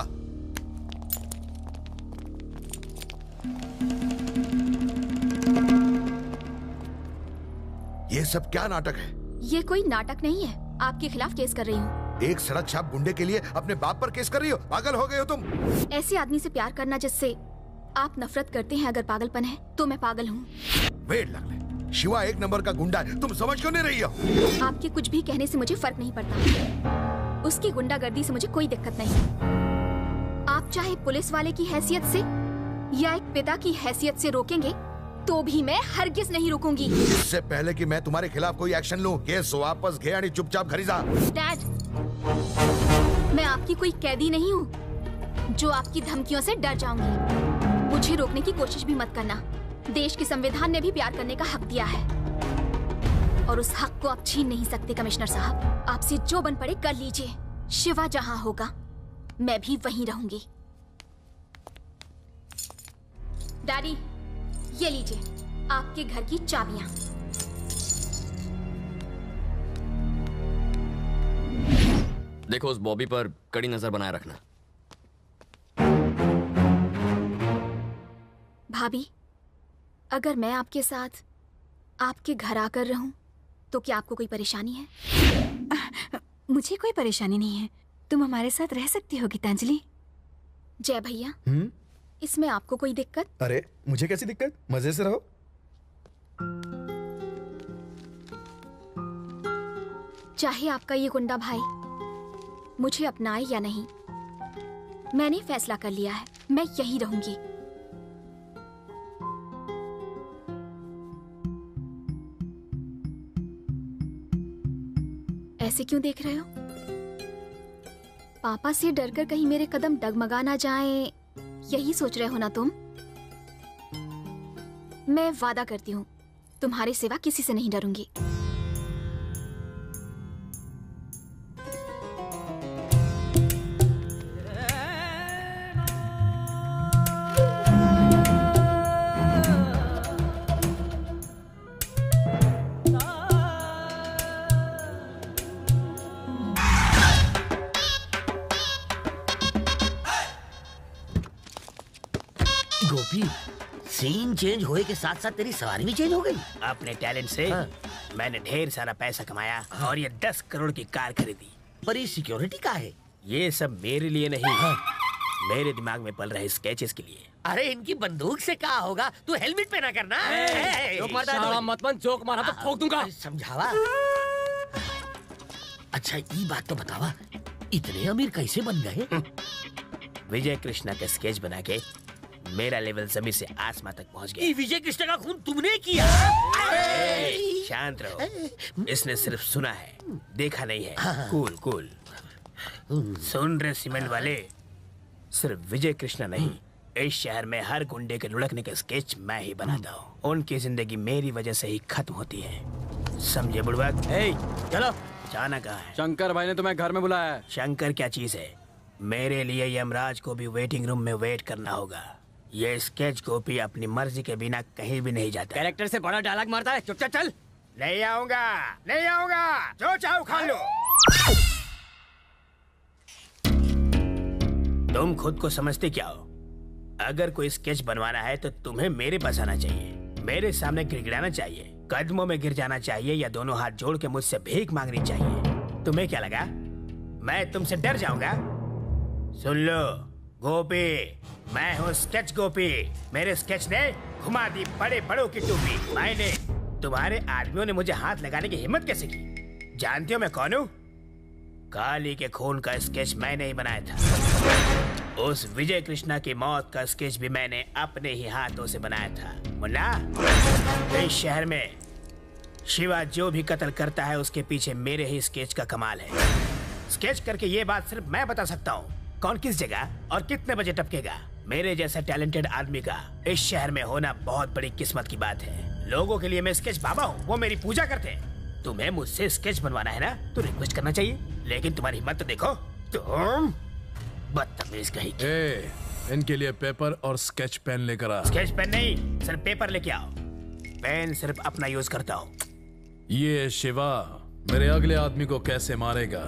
ये सब क्या नाटक है? ये कोई नाटक नहीं है। आपके खिलाफ केस कर रही हूँ। एक सड़क छाप गुंडे के लिए अपने बाप पर केस कर रही हो? पागल हो गए हो तुम? ऐसे आदमी से प्यार करना जिससे आप नफरत करते हैं अगर पागलपन है तो मैं पागल हूँ। वेट लगले, शिवा एक नंबर का गुंडा है, तुम समझ क्यों नहीं रही हो? आपके कुछ भी कहने से मुझे फर्क नहीं पड़ता। उसकी गुंडागर्दी से मुझे कोई दिक्कत नहीं। आप चाहे पुलिस वाले की हैसियत से या एक पिता की हैसियत से रोकेंगे तो भी मैं हरगिज नहीं रुकूंगी। इससे पहले कि मैं तुम्हारे खिलाफ कोई एक्शन लूं, केस वापस घे आणि चुपचाप घरी जा। डैड, मैं आपकी कोई कैदी नहीं हूँ जो आपकी धमकियों से डर जाऊंगी। मुझे रोकने की कोशिश भी मत करना। देश के संविधान ने भी प्यार करने का हक दिया है और उस हक को आप छीन नहीं सकते। कमिश्नर साहब, आपसे जो बन पड़े कर लीजिए। शिवा जहाँ होगा मैं भी वहीं रहूंगी। डैडी, ये लीजिए आपके घर की चाबियां। देखो, उस बॉबी पर कड़ी नजर बनाए रखना। भाभी, अगर मैं आपके साथ आपके घर आकर रहूं तो क्या आपको कोई परेशानी है? मुझे कोई परेशानी नहीं है। तुम हमारे साथ रह सकती हो गीतांजलि। जय भैया, इसमें आपको कोई दिक्कत? अरे मुझे कैसी दिक्कत? मजे से रहो। चाहे आपका ये गुंडा भाई मुझे अपनाए या नहीं, मैंने फैसला कर लिया है, मैं यहीं रहूंगी। ऐसे क्यों देख रहे हो? पापा से डरकर कहीं मेरे कदम डगमगा ना जाएं, यही सोच रहे हो ना तुम? मैं वादा करती हूँ तुम्हारे सिवा किसी से नहीं डरूंगी। गोपी, सीन चेंज होए के साथ साथ तेरी सवारी भी चेंज हो गई। अपने टैलेंट से मैंने ढेर सारा पैसा कमाया और ये 10 करोड़ की कार खरीदी। पर ये सिक्योरिटी का है? ये सब मेरे लिए नहीं, मेरे दिमाग में पल रहे स्केचेस के लिए। अरे इनकी बंदूक से क्या होगा? तू हेलमेट पहना करना। मत जोक मारा तो ठोक दूंगा। समझावा। अच्छा ये बात तो बतावा, इतने अमीर कैसे बन गए? विजय कृष्णा का स्केच बना के मेरा लेवल जमीन से आसमां तक पहुंच गया। विजय कृष्ण का खून तुमने किया? शांत रहो, इसने सिर्फ सुना है, देखा नहीं है। Cool cool. सुन रहे सीमेंट वाले, सिर्फ विजय कृष्ण नहीं, इस शहर में हर गुंडे के लुढ़कने का स्केच मैं ही बनाता हूँ। उनकी जिंदगी मेरी वजह से ही खत्म होती है, समझे बुड़बक? चलो, जाना कहाँ है? शंकर भाई ने तुम्हें घर में बुलाया है। शंकर क्या चीज है? मेरे लिए यमराज को भी वेटिंग रूम में वेट करना होगा। ये स्केच कॉपी अपनी मर्जी के बिना कहीं भी नहीं जाता। कैरेक्टर से बड़ा डायलॉग मारता है, चुपचाप चल। नहीं आऊंगा, नहीं आऊंगा, जो चाहो खा लो। तुम खुद को समझते क्या हो? अगर कोई स्केच बनवाना है तो तुम्हें मेरे पास आना चाहिए, मेरे सामने गिड़गिड़ाना चाहिए, कदमों में गिर जाना चाहिए या दोनों हाथ जोड़ के मुझसे भीख मांगनी चाहिए। तुम्हें क्या लगा मैं तुमसे डर जाऊंगा? सुन लो गोपी, मैं हूँ स्केच गोपी। मेरे स्केच ने घुमा दी बड़े बड़ों की टोपी। मैंने तुम्हारे आदमियों ने मुझे हाथ लगाने की हिम्मत कैसे की? जानते हो मैं कौन हूँ? काली के खून का स्केच मैंने ही बनाया था। उस विजय कृष्णा की मौत का स्केच भी मैंने अपने ही हाथों से बनाया था। मुन्ना, इस शहर में शिवा जो भी कत्ल करता है उसके पीछे मेरे ही स्केच का कमाल है। स्केच करके ये बात सिर्फ मैं बता सकता हूँ, कौन किस जगह और कितने बजे टपकेगा। मेरे जैसा टैलेंटेड आदमी का इस शहर में होना बहुत बड़ी किस्मत की बात है। लोगों के लिए मैं स्केच बाबा हूँ, वो मेरी पूजा करते हैं। तुम्हें मुझसे स्केच बनवाना है ना, तो रिक्वेस्ट करना चाहिए, लेकिन तुम्हारी हिम्मत तो देखो। तुम बदतमीज कहीं। इनके लिए पेपर और स्केच पेन लेकर आ। स्केच पेन नहीं, सिर्फ पेपर लेके आओ। पेन सिर्फ अपना यूज करता हूँ। ये शिवा मेरे अगले आदमी को कैसे मारेगा,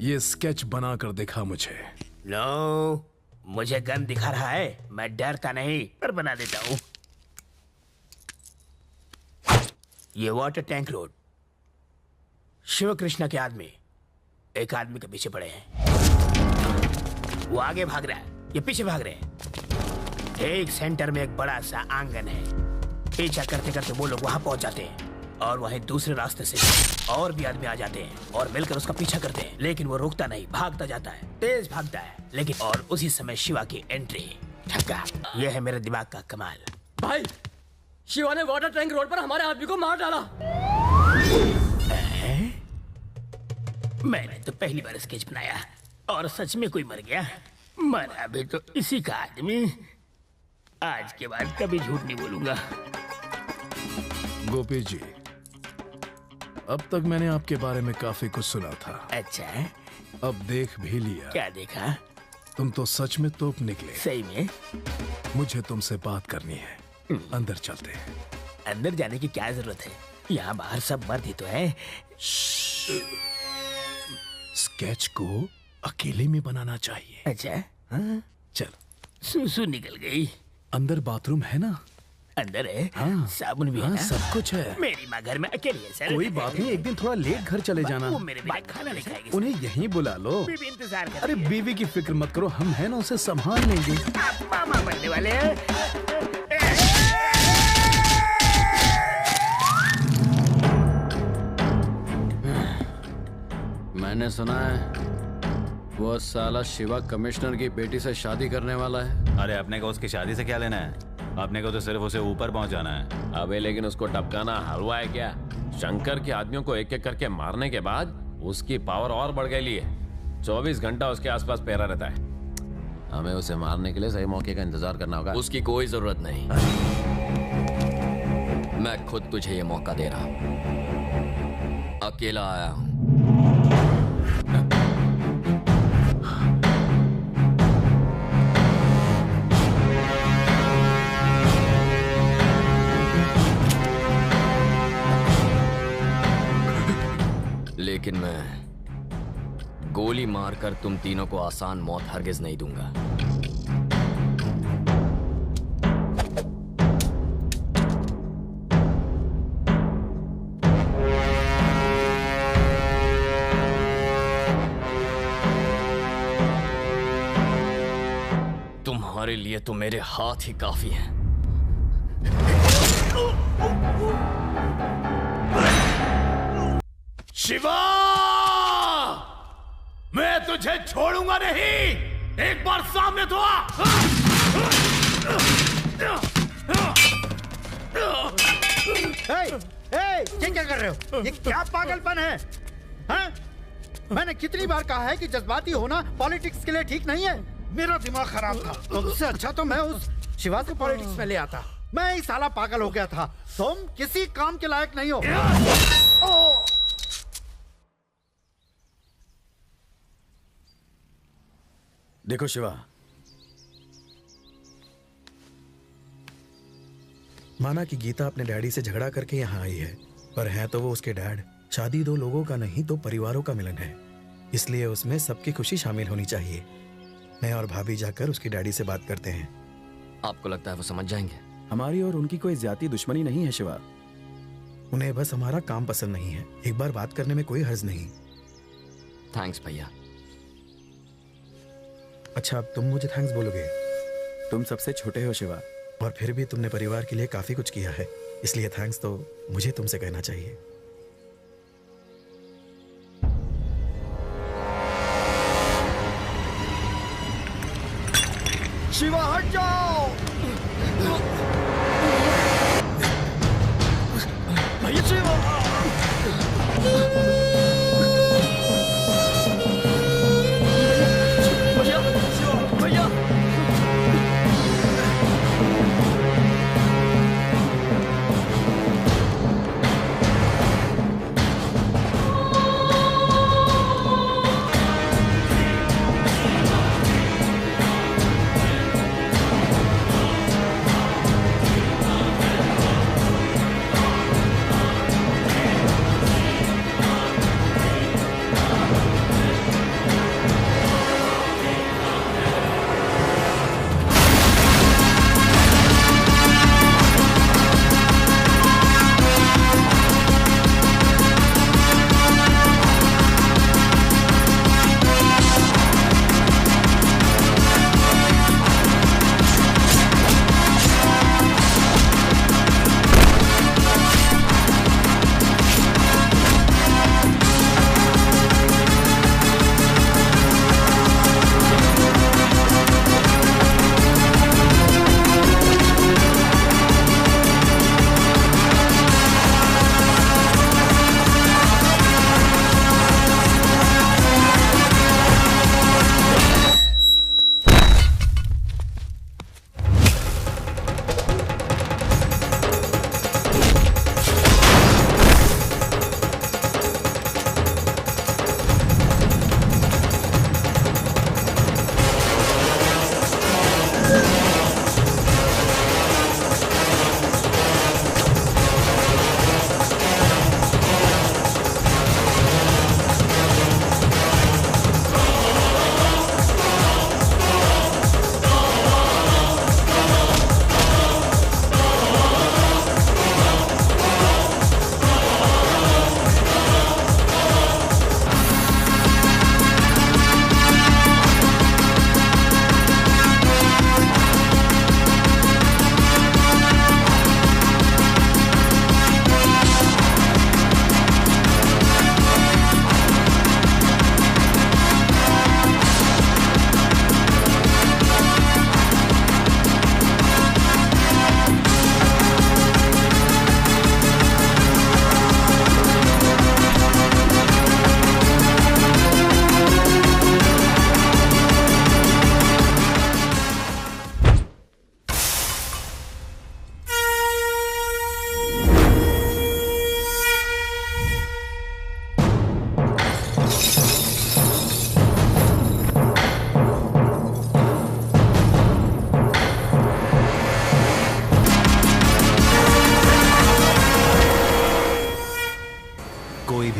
ये स्केच बना कर दिखा मुझे। नो, मुझे गन दिखा रहा है, मैं डरता नहीं, पर बना देता हूँ। ये water tank road, Shiv Krishna के आदमी एक आदमी के पीछे पड़े हैं। वो आगे भाग रहा है, ये पीछे भाग रहे हैं। एक सेंटर में एक बड़ा सा आंगन है। पीछा करते करते वो लोग वहां पहुंच जाते हैं और वहीं दूसरे रास्ते से और भी आदमी आ जाते हैं और मिलकर उसका पीछा करते हैं, लेकिन वो रुकता नहीं, भागता जाता है, तेज भागता है। लेकिन और उसी समय शिवा की एंट्री। ठक्का, यह है मेरे दिमाग का कमाल। भाई, शिवा ने वाटर टैंक रोड पर हमारे आदमी को मार डाला। मैंने तो पहली बार स्केच बनाया और सच में कोई मर गया। मरा भी तो इसी का आदमी। आज के बाद कभी झूठ नहीं बोलूंगा। गोपी जी, अब तक मैंने आपके बारे में काफी कुछ सुना था। अच्छा, अब देख भी लिया। क्या देखा? तुम तो सच में तोप निकले। सही में? मुझे तुमसे बात करनी है, अंदर चलते हैं। अंदर जाने की क्या जरूरत है, यहाँ बाहर सब मर्द ही तो है। स्केच को अकेले में बनाना चाहिए। अच्छा, हाँ? चल। सूसू निकल गई। अंदर बाथरूम है ना? अंदर है। हाँ, साबुन भी है हाँ, ना? सब कुछ है। मेरी माँ घर में अकेली है सर। कोई बात नहीं, एक दिन थोड़ा लेट घर चले जाना। वो मेरे बिना खाना नहीं खाएगी। उन्हें यहीं बुला लो। बीवी इंतजार कर अरे बीवी की फिक्र मत करो, हम हैं ना, उसे संभाल लेंगे। आप मामा बनने वाले हैं। मैंने सुना है वो साला शिवा कमिश्नर की बेटी से शादी करने वाला है। अरे अपने को उसकी शादी से क्या लेना है, अपने को तो सिर्फ उसे ऊपर पहुंचाना है। अबे लेकिन उसको टपकाना हलवा है क्या? शंकर के आदमियों को एक एक करके मारने के बाद उसकी पावर और बढ़ गई है। 24 घंटा उसके आसपास पैरा रहता है। हमें उसे मारने के लिए सही मौके का इंतजार करना होगा। उसकी कोई जरूरत नहीं, मैं खुद तुझे ये मौका दे रहा हूं। अकेला आया हूं। लेकिन मैं गोली मारकर तुम तीनों को आसान मौत हरगिज नहीं दूंगा। तुम्हारे लिए तो मेरे हाथ ही काफी हैं। शिवा, मैं तुझे छोड़ूंगा नहीं। एक बार सामने तो आ। ये क्या कर रहे हो? ये क्या पागलपन है? हाँ? मैंने कितनी बार कहा है कि जज्बाती होना पॉलिटिक्स के लिए ठीक नहीं है। मेरा दिमाग खराब था, तुमसे अच्छा तो मैं उस शिवा को पॉलिटिक्स में ले आता। मैं ही साला पागल हो गया था। तुम किसी काम के लायक नहीं हो। देखो शिवा, माना कि गीता अपने डैडी से झगड़ा करके यहाँ आई है, पर है तो वो उसके डैड। शादी दो लोगों का नहीं तो परिवारों का मिलन है, इसलिए उसमें सबकी खुशी शामिल होनी चाहिए। मैं और भाभी जाकर उसकी डैडी से बात करते हैं। आपको लगता है वो समझ जाएंगे? हमारी और उनकी कोई ज्यादा दुश्मनी नहीं है शिवा, उन्हें बस हमारा काम पसंद नहीं है। एक बार बात करने में कोई हर्ज नहीं। थैंक्स भैया। अच्छा, अब तुम मुझे थैंक्स बोलोगे? तुम सबसे छोटे हो शिवा, और फिर भी तुमने परिवार के लिए काफी कुछ किया है, इसलिए थैंक्स तो मुझे तुमसे कहना चाहिए। शिवा हट जाओ। भैया शिवा। भैया।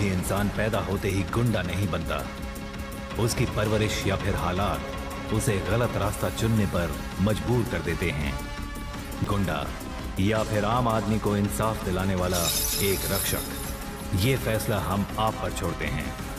इंसान पैदा होते ही गुंडा नहीं बनता। उसकी परवरिश या फिर हालात उसे गलत रास्ता चुनने पर मजबूर कर देते हैं। गुंडा या फिर आम आदमी को इंसाफ दिलाने वाला एक रक्षक, ये फैसला हम आप पर छोड़ते हैं।